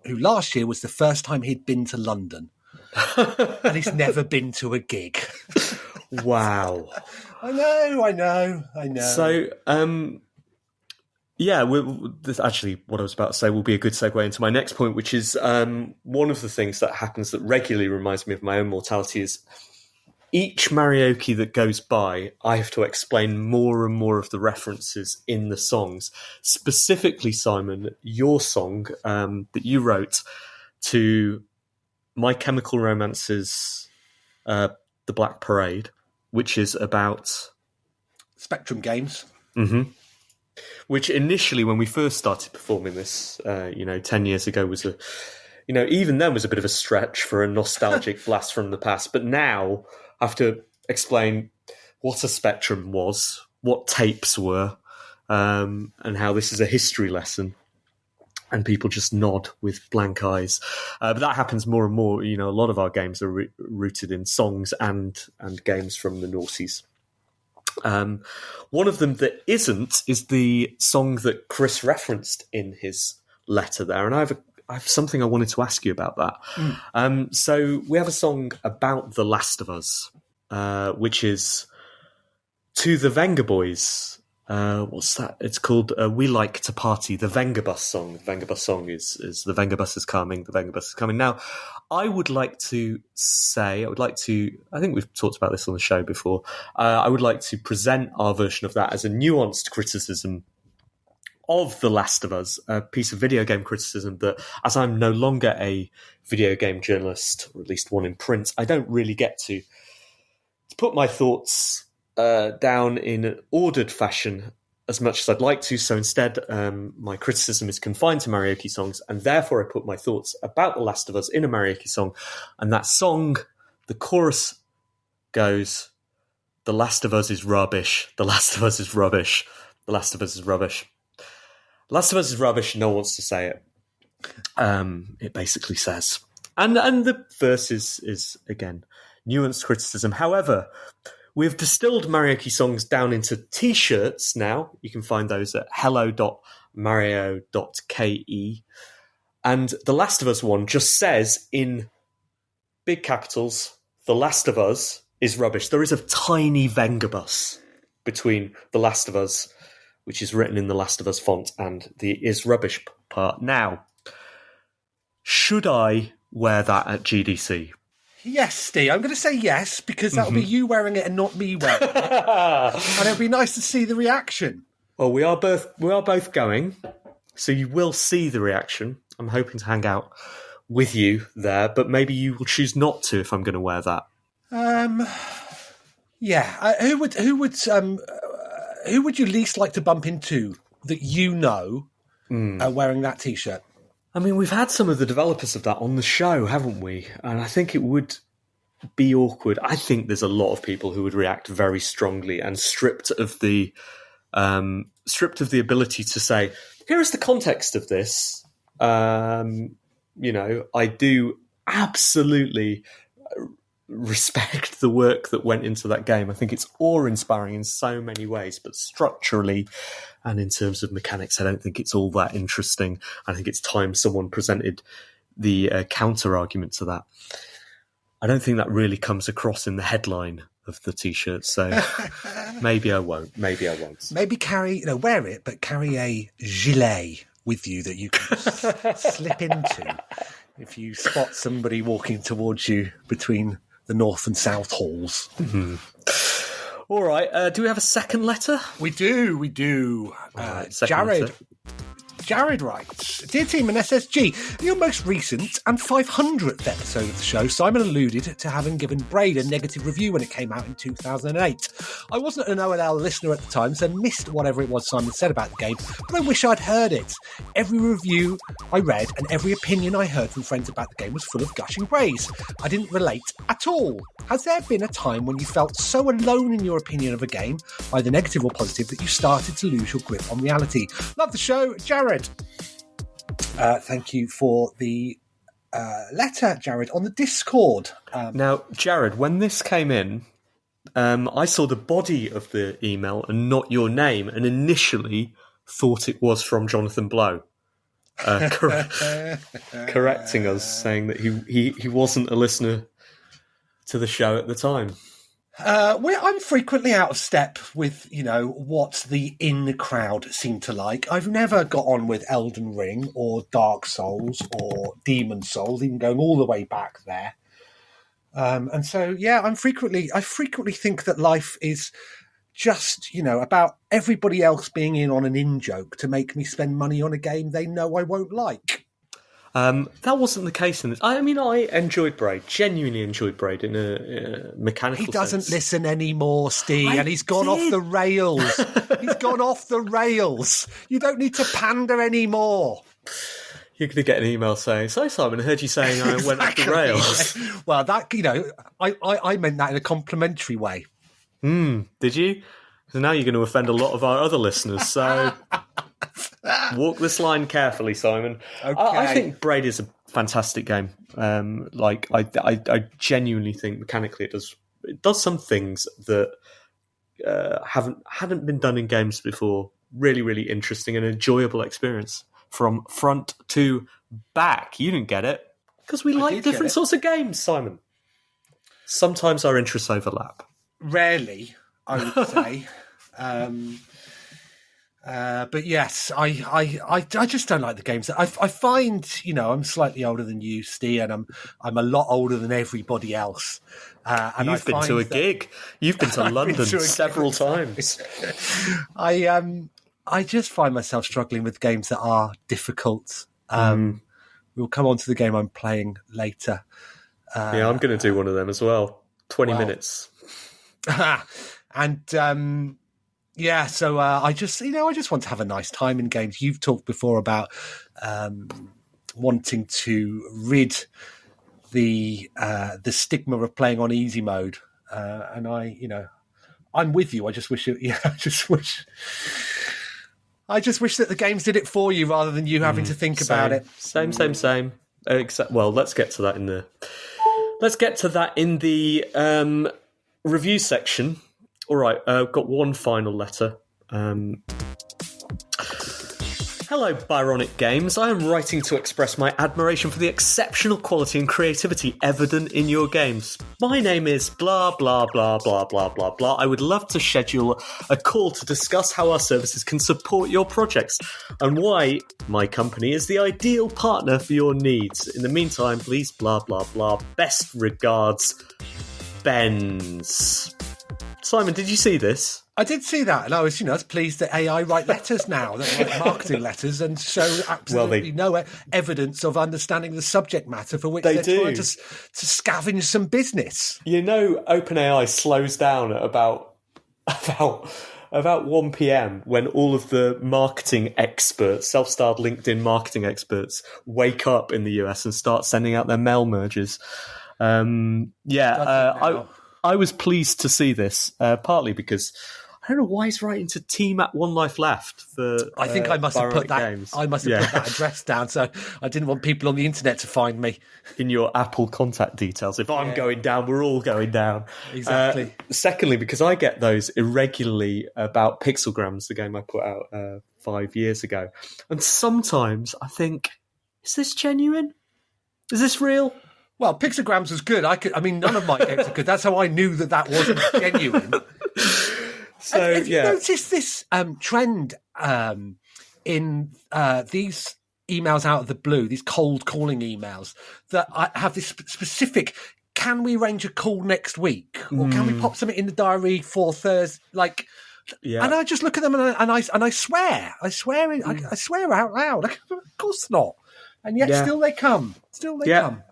last year was the first time he'd been to London, and he's never been to a gig. Wow. I know. So, this actually, what I was about to say will be a good segue into my next point, which is one of the things that happens that regularly reminds me of my own mortality is each Marioki that goes by, I have to explain more and more of the references in the songs. Specifically, Simon, your song that you wrote to My Chemical Romance's The Black Parade, which is about Spectrum Games. Mm-hmm. Which initially, when we first started performing this, 10 years ago was even then was a bit of a stretch for a nostalgic blast from the past. But now I have to explain what a Spectrum was, what tapes were, and how this is a history lesson. And people just nod with blank eyes. But that happens more and more. You know, a lot of our games are rooted in songs and games from the noughties. One of them that isn't is the song that Chris referenced in his letter there. And I have something I wanted to ask you about that. So we have a song about The Last of Us, which is to the Venga Boys. What's that? It's called We Like to Party, the Venga Bus song. The Venga Bus song is the Venga Bus is coming, the Venga Bus is coming. Now, I think we've talked about this on the show before. I would like to present our version of that as a nuanced criticism of The Last of Us, a piece of video game criticism that, as I'm no longer a video game journalist, or at least one in print, I don't really get to put my thoughts down in an ordered fashion as much as I'd like to. So instead, my criticism is confined to Marioki songs, and therefore I put my thoughts about The Last of Us in a Marioki song. And that song, the chorus goes, "The Last of Us is rubbish. The Last of Us is rubbish. The Last of Us is rubbish. The Last of Us is rubbish. No one wants to say it." It basically says. And the verse is again nuanced criticism. However, we've distilled Marioki songs down into T-shirts now. You can find those at hello.mario.ke. And the Last of Us one just says in big capitals, The Last of Us is rubbish. There is a tiny Vengabus between The Last of Us, which is written in the Last of Us font, and the is rubbish part. Now, should I wear that at GDC? Yes, Steve. I'm going to say yes, because that'll be you wearing it and not me wearing it. And it'll be nice to see the reaction. Well, we are both going, so you will see the reaction. I'm hoping to hang out with you there, but maybe you will choose not to if I'm going to wear that. Yeah. Who would you least like to bump into that you know wearing that T-shirt? I mean, we've had some of the developers of that on the show, haven't we? And I think it would be awkward. I think there's a lot of people who would react very strongly and stripped of the ability to say, here is the context of this. I do absolutely respect the work that went into that game. I think it's awe-inspiring in so many ways, but structurally and in terms of mechanics, I don't think it's all that interesting. I think it's time someone presented the counter-argument to that. I don't think that really comes across in the headline of the T-shirt, so maybe I won't. Maybe wear it, but carry a gilet with you that you can slip into if you spot somebody walking towards you between the north and south halls. Mm-hmm. All right. Do we have a second letter? We do. Jared. Letter. Jared writes, Dear team and SSG, in your most recent and 500th episode of the show, Simon alluded to having given Braid a negative review when it came out in 2008. I wasn't an OLL listener at the time, so missed whatever it was Simon said about the game, but I wish I'd heard it. Every review I read and every opinion I heard from friends about the game was full of gushing praise. I didn't relate at all. Has there been a time when you felt so alone in your opinion of a game, either negative or positive, that you started to lose your grip on reality? Love the show, Jared. Thank you for the letter, Jared, on the Discord. Now, Jared, when this came in, I saw the body of the email and not your name, and initially thought it was from Jonathan Blow, correcting us, saying that he wasn't a listener to the show at the time. I'm frequently out of step with, what the in-crowd seem to like. I've never got on with Elden Ring or Dark Souls or Demon Souls, even going all the way back there. And so, yeah, I frequently think that life is just, about everybody else being in on an in-joke to make me spend money on a game they know I won't like. That wasn't the case in this. I mean, I enjoyed Braid, genuinely enjoyed Braid in a mechanical sense. He doesn't listen anymore, Steve, and he's gone off the rails. He's gone off the rails. You don't need to pander anymore. You're going to get an email saying, so Simon, I heard you saying I went off the rails. Well, that, I meant that in a complimentary way. Did you? So now you're going to offend a lot of our other listeners, so... Walk this line carefully, Simon. Okay. I think Braid is a fantastic game. I genuinely think mechanically it does some things that haven't been done in games before. Really, really interesting and enjoyable experience from front to back. You didn't get it because we like different sorts of games, Simon. Sometimes our interests overlap. Rarely, I would say. But yes, I just don't like the games. I find, I'm slightly older than you, Steve, and I'm a lot older than everybody else. And You've been to a gig. You've been to London several times. I just find myself struggling with games that are difficult. We'll come on to the game I'm playing later. Yeah, I'm going to do one of them as well. 20 minutes. And... yeah, so I just want to have a nice time in games. You've talked before about wanting to rid the stigma of playing on easy mode, and I'm with you. I just wish that the games did it for you rather than you having to think about it. Same. Except, well, let's get to that in the let's get to that in the review section. All right, I've got one final letter. Hello, Byronic Games. I am writing to express my admiration for the exceptional quality and creativity evident in your games. My name is blah, blah, blah, blah, blah, blah, blah. I would love to schedule a call to discuss how our services can support your projects and why my company is the ideal partner for your needs. In the meantime, please, blah, blah, blah. Best regards, Benz. Simon, did you see this? I did see that, and I was, I was pleased that AI write letters now, that write marketing letters, and show absolutely no evidence of understanding the subject matter for which they're trying to scavenge some business. OpenAI slows down at about 1 p.m. when all of the marketing experts, self-styled LinkedIn marketing experts, wake up in the US and start sending out their mail merges. I was pleased to see this, partly because I don't know why he's writing to team at One Life Left for. I think I must have put that. Games. I must have put that address down, so I didn't want people on the internet to find me in your Apple contact details. If I'm going down, we're all going down. Exactly. Secondly, because I get those irregularly about Pixelgrams, the game I put out 5 years ago, and sometimes I think, is this genuine? Is this real? Well, Pixelgrams was good. None of my games are good. That's how I knew that wasn't genuine. So, have you noticed this trend in these emails out of the blue, these cold calling emails, that I have this specific, can we arrange a call next week? Or can we pop something in the diary for Thursday? And I just look at them and I swear. I swear out loud. Of course not. And yet still they come. Come.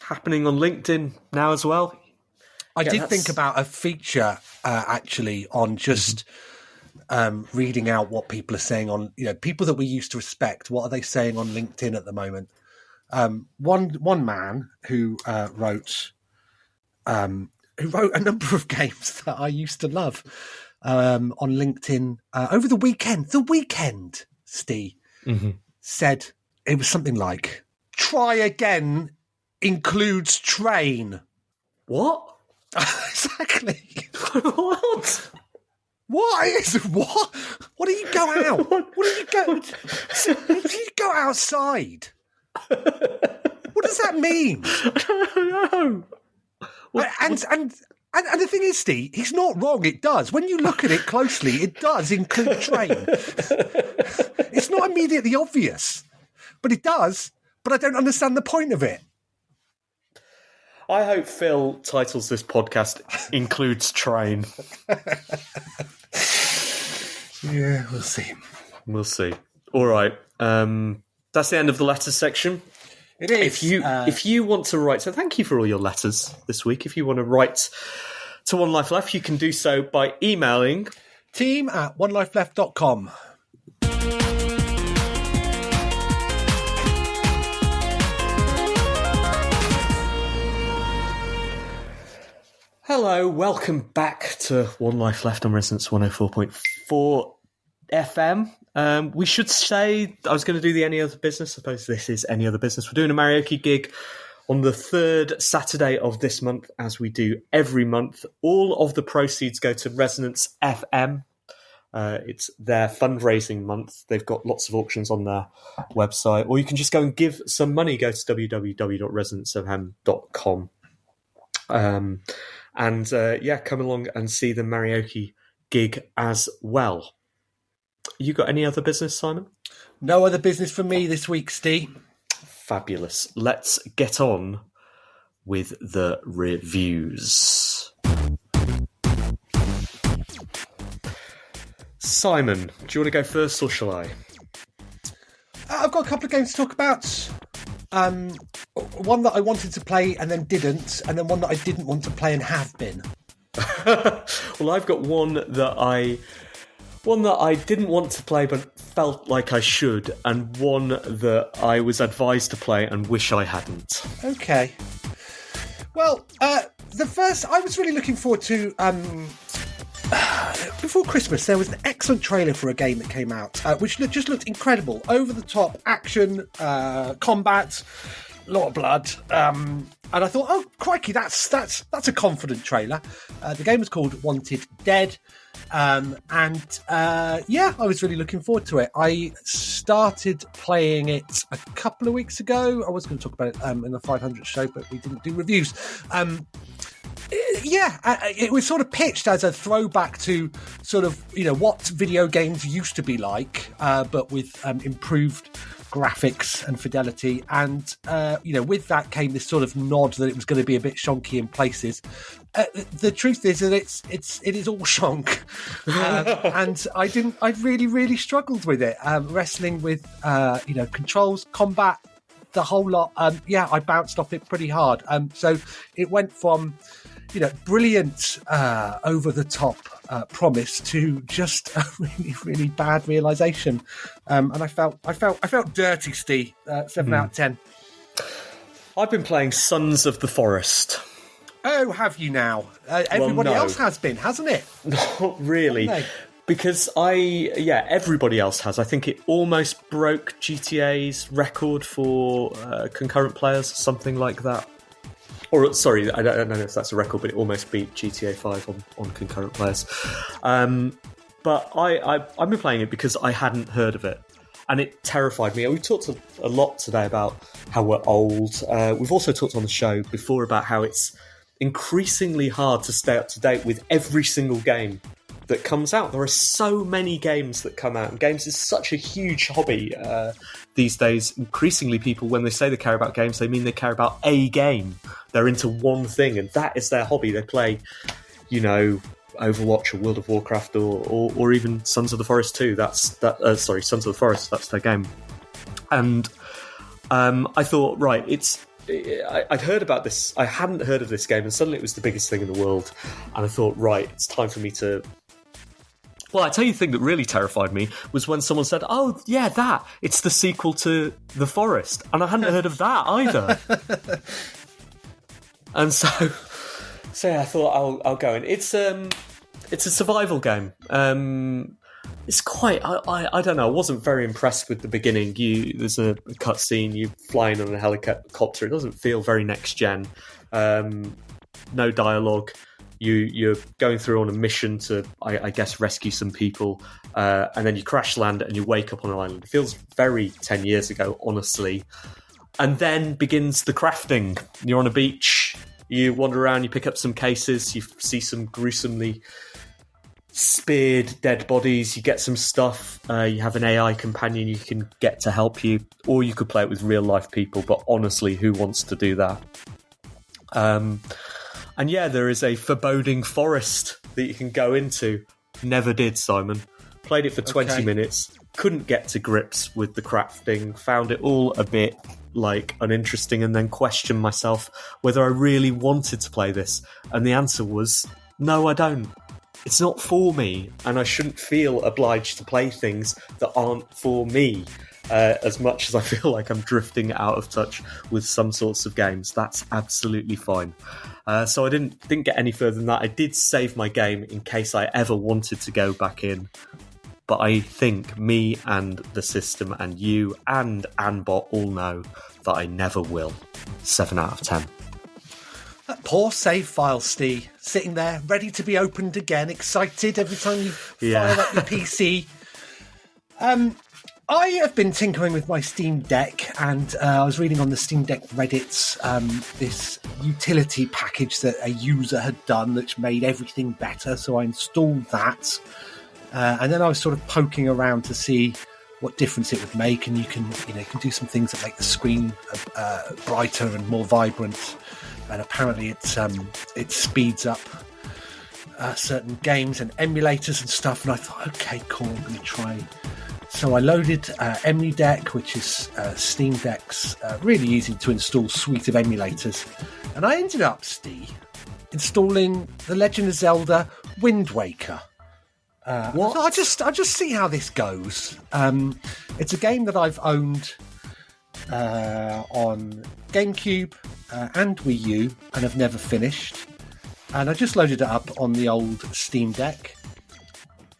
Happening on LinkedIn now as well. I did think about a feature actually on just reading out what people are saying on, people that we used to respect. What are they saying on LinkedIn at the moment? One man who wrote a number of games that I used to love on LinkedIn over the weekend. The weekend, Steve, said it was something like, "Try again includes train." What? Exactly. What? What? What do you go out? What do you go? Do you go outside? What does that mean? I don't know. And the thing is, Steve, he's not wrong. It does. When you look at it closely, it does include train. It's not immediately obvious, but it does. But I don't understand the point of it. I hope Phil titles this podcast "Includes Train." Yeah, we'll see. We'll see. All right. That's the end of the letters section. It is. If you want to write, so thank you for all your letters this week. If you want to write to One Life Left, you can do so by emailing team@onelifeleft.com. Hello, welcome back to One Life Left on Resonance 104.4 FM. We should say, I was going to do the Any Other Business. I suppose this is Any Other Business. We're doing a karaoke gig on the third Saturday of this month, as we do every month. All of the proceeds go to Resonance FM. It's their fundraising month. They've got lots of auctions on their website, or you can just go and give some money. Go to www.resonancefm.com. Come along and see the karaoke gig as well. You got any other business, Simon? No other business for me this week, Steve. Fabulous. Let's get on with the reviews. Simon, do you want to go first or shall I? I've got a couple of games to talk about. One that I wanted to play and then didn't, and then one that I didn't want to play and have been. Well, I've got one that I didn't want to play but felt like I should, and one that I was advised to play and wish I hadn't. Okay. Well, the first, I was really looking forward to, before Christmas, there was an excellent trailer for a game that came out, which just looked incredible. Over-the-top action, combat, lot of blood. And I thought, oh crikey, that's a confident trailer. The game was called Wanted Dead. I was really looking forward to it. I started playing it a couple of weeks ago. I was going to talk about it in the 500 show, but we didn't do reviews. It was sort of pitched as a throwback to sort of, what video games used to be like, but with improved graphics and fidelity. And, with that came this sort of nod that it was going to be a bit shonky in places. The truth is that it is all shonk. And I really, really struggled with it. Wrestling with, controls, combat, the whole lot. I bounced off it pretty hard. So it went from, brilliant, over the top promise to just a really, really bad realization. And I felt dirty, Steve. 7 out of 10. I've been playing Sons of the Forest. Oh, have you now? Everybody else has been, hasn't it? Not really. Because everybody else has. I think it almost broke GTA's record for concurrent players, something like that. Or, sorry, I don't know if that's a record, but it almost beat GTA 5 on concurrent players. But I've been playing it because I hadn't heard of it. And it terrified me. We've talked a lot today about how we're old. We've also talked on the show before about how it's increasingly hard to stay up to date with every single game that comes out. There are so many games that come out, and games is such a huge hobby these days. Increasingly, people, when they say they care about games, they mean they care about a game. They're into one thing, and that is their hobby. They play, Overwatch or World of Warcraft or even Sons of the Forest 2. Sons of the Forest, that's their game. And I thought, right, I'd heard about this. I hadn't heard of this game, and suddenly it was the biggest thing in the world. And I thought, right, it's time for me to... Well, I tell you the thing that really terrified me was when someone said, oh, yeah, that. It's the sequel to The Forest. And I hadn't heard of that either. And so I thought I'll go in. It's a survival game. It's quite... I don't know. I wasn't very impressed with the beginning. There's a cutscene. You flying on a helicopter. It doesn't feel very next gen. No dialogue. You're going through on a mission to, I guess, rescue some people, and then you crash land and you wake up on an island. It feels very 10 years ago, honestly. And then begins the crafting. You're on a beach. You wander around. You pick up some cases. You see some gruesomely speared dead bodies. You get some stuff. You have an AI companion you can get to help you, or you could play it with real life people. But honestly, who wants to do that? And yeah, there is a foreboding forest that you can go into. Never did, Simon. Played it for 20 minutes. Couldn't get to grips with the crafting. Found it all a bit uninteresting, and then questioned myself whether I really wanted to play this. And the answer was, no, I don't. It's not for me, and I shouldn't feel obliged to play things that aren't for me. As much as I feel like I'm drifting out of touch with some sorts of games, that's absolutely fine. So I didn't get any further than that. I did save my game in case I ever wanted to go back in. But I think me and the system and you and Anbot all know that I never will. 7 out of 10. That poor save file, Steve. Sitting there, ready to be opened again, excited every time you fire up your PC. I have been tinkering with my Steam Deck, and I was reading on the Steam Deck Reddits this utility package that a user had done which made everything better, so I installed that. And then I was sort of poking around to see what difference it would make, and you can do some things that make the screen brighter and more vibrant. And apparently it speeds up certain games and emulators and stuff. And I thought, okay, cool, I'm going to try. So I loaded EmuDeck, which is Steam Deck's really easy to install suite of emulators. And I ended up, Steve, installing The Legend of Zelda Wind Waker. What? So I'll just see how this goes. It's a game that I've owned on GameCube and Wii U and have never finished. And I just loaded it up on the old Steam Deck.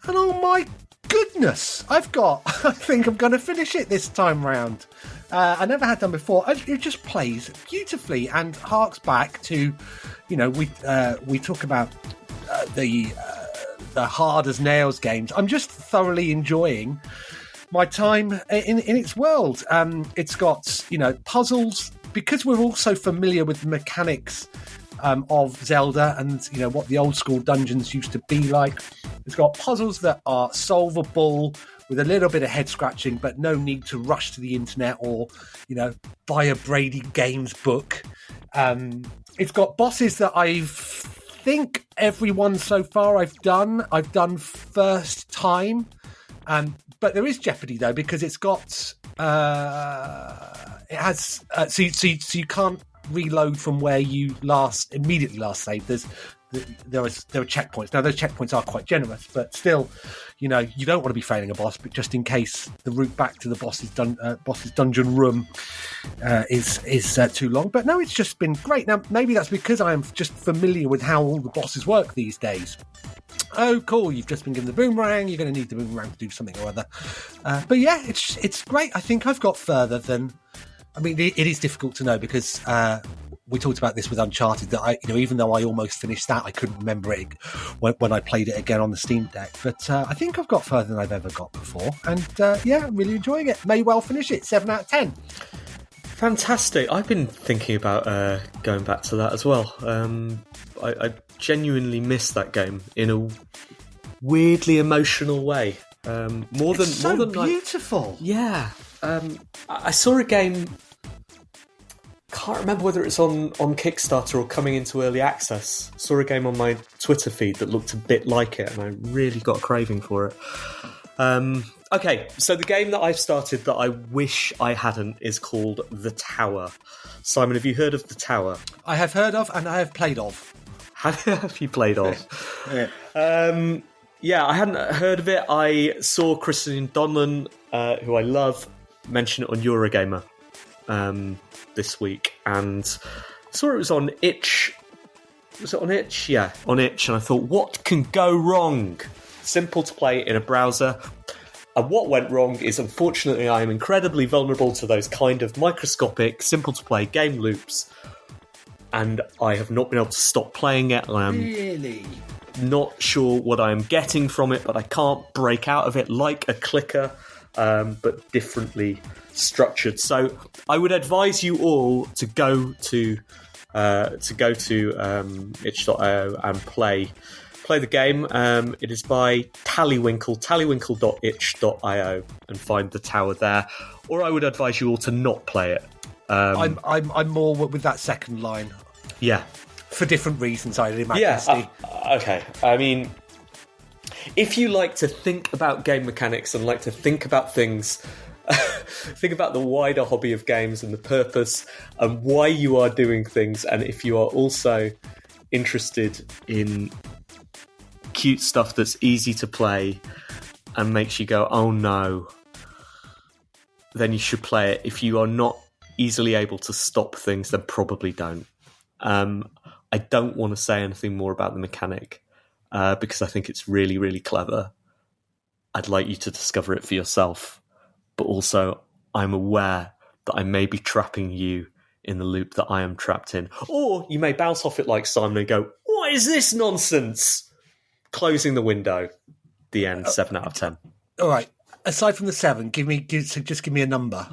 And oh my goodness, I think I'm going to finish it this time round. I never had done before. It just plays beautifully and harks back to, we talk about the hard as nails games. I'm just thoroughly enjoying my time in its world. It's got, puzzles, because we're also familiar with the mechanics of Zelda and, what the old school dungeons used to be like. It's got puzzles that are solvable with a little bit of head scratching, but no need to rush to the internet or, buy a Brady Games book. It's got bosses that I think everyone so far I've done first time. But there is jeopardy though, because it's got it has so you can't reload from where you immediately last saved. There are checkpoints. Now those checkpoints are quite generous, but still, you don't want to be failing a boss, but just in case the route back to the boss's dungeon room is too long. But no, it's just been great. Now maybe that's because I am just familiar with how all the bosses work these days. Oh, cool! You've just been given the boomerang. You're going to need the boomerang to do something or other. But yeah, it's great. I think I've got further than. I mean, it is difficult to know because we talked about this with Uncharted. That even though I almost finished that, I couldn't remember it when I played it again on the Steam Deck. But I think I've got further than I've ever got before, and I'm really enjoying it. May well finish it. 7 out of 10. Fantastic. I've been thinking about going back to that as well. I genuinely miss that game in a weirdly emotional way. More than beautiful. Yeah. I saw a game. Can't remember whether it's on Kickstarter or coming into early access. Saw a game on my Twitter feed that looked a bit like it, and I really got a craving for it. Okay, so the game that I've started that I wish I hadn't is called The Tower. Simon, have you heard of The Tower? I have heard of, and I have played of. Have you played of? Yeah. Yeah, I hadn't heard of it. I saw Christian Donlan, who I love, mention it on Eurogamer this week, and saw it was on itch. Was it on itch? Yeah, on itch. And I thought, what can go wrong? Simple to play in a browser. And what went wrong is, unfortunately, I am incredibly vulnerable to those kind of microscopic, simple to play game loops. And I have not been able to stop playing it. And I'm really not sure what I am getting from it, but I can't break out of it like a clicker, but differently structured. So I would advise you all to go to itch.io and play the game. It is by tallywinkle.itch.io, and find The Tower there. Or I would advise you all to not play it. I'm more with that second line. Yeah. For different reasons, I'd imagine. Yeah, okay. I mean, if you like to think about game mechanics and like to think about things, think about the wider hobby of games and the purpose and why you are doing things, and if you are also interested in cute stuff that's easy to play and makes you go, oh no, then you should play it. If you are not easily able to stop things, then probably don't. I don't want to say anything more about the mechanic because I think it's really, really clever. I'd like you to discover it for yourself. But also, I'm aware that I may be trapping you in the loop that I am trapped in. Or you may bounce off it like Simon and go, what is this nonsense? Closing the window. The end. 7 out of 10. All right. Aside from the 7, just give me a number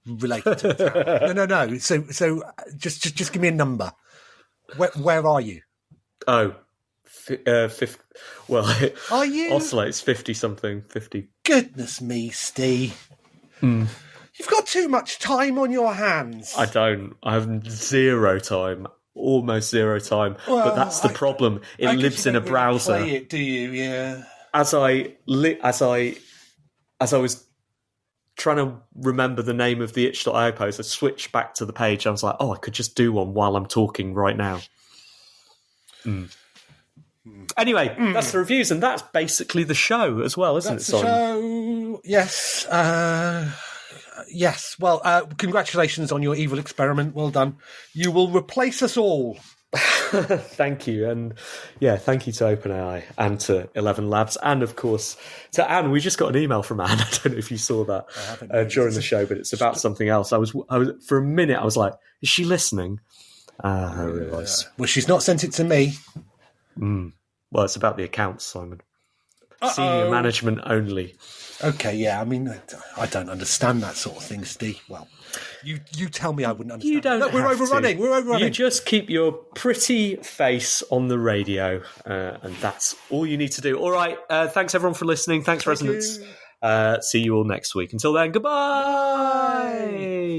related to the tower. No. So just give me a number. Where are you? Oh, 50. Well, are you? Oscillates 50 something. 50. Goodness me, Steve. You've got too much time on your hands. I don't. I have zero time. Almost zero time. Well, but that's the problem. It lives in a browser. Play it, do you? Yeah. As I was trying to remember the name of the itch.io post, I switched back to the page. I was like, I could just do one while I'm talking right now. Anyway, that's the reviews, and that's basically the show as well, isn't it, Simon? Show. Yes. Yes. Well, congratulations on your evil experiment. Well done. You will replace us all Thank you. And yeah, thank you to OpenAI and to 11 Labs. And of course, to Anne. We just got an email from Anne. I don't know if you saw that during the show, but it's about something else. I was for a minute, I was like, is she listening? I realised. Well, she's not sent it to me. Well, it's about the accounts, Simon. Senior management only. Okay, yeah. I mean, I don't understand that sort of thing, Steve. Well, you tell me I wouldn't understand. You don't. Look, we're have overrunning. to. We're overrunning. You just keep your pretty face on the radio, and that's all you need to do. All right. Thanks everyone for listening. Thanks, Resonance. See you all next week. Until then, goodbye.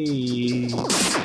Bye.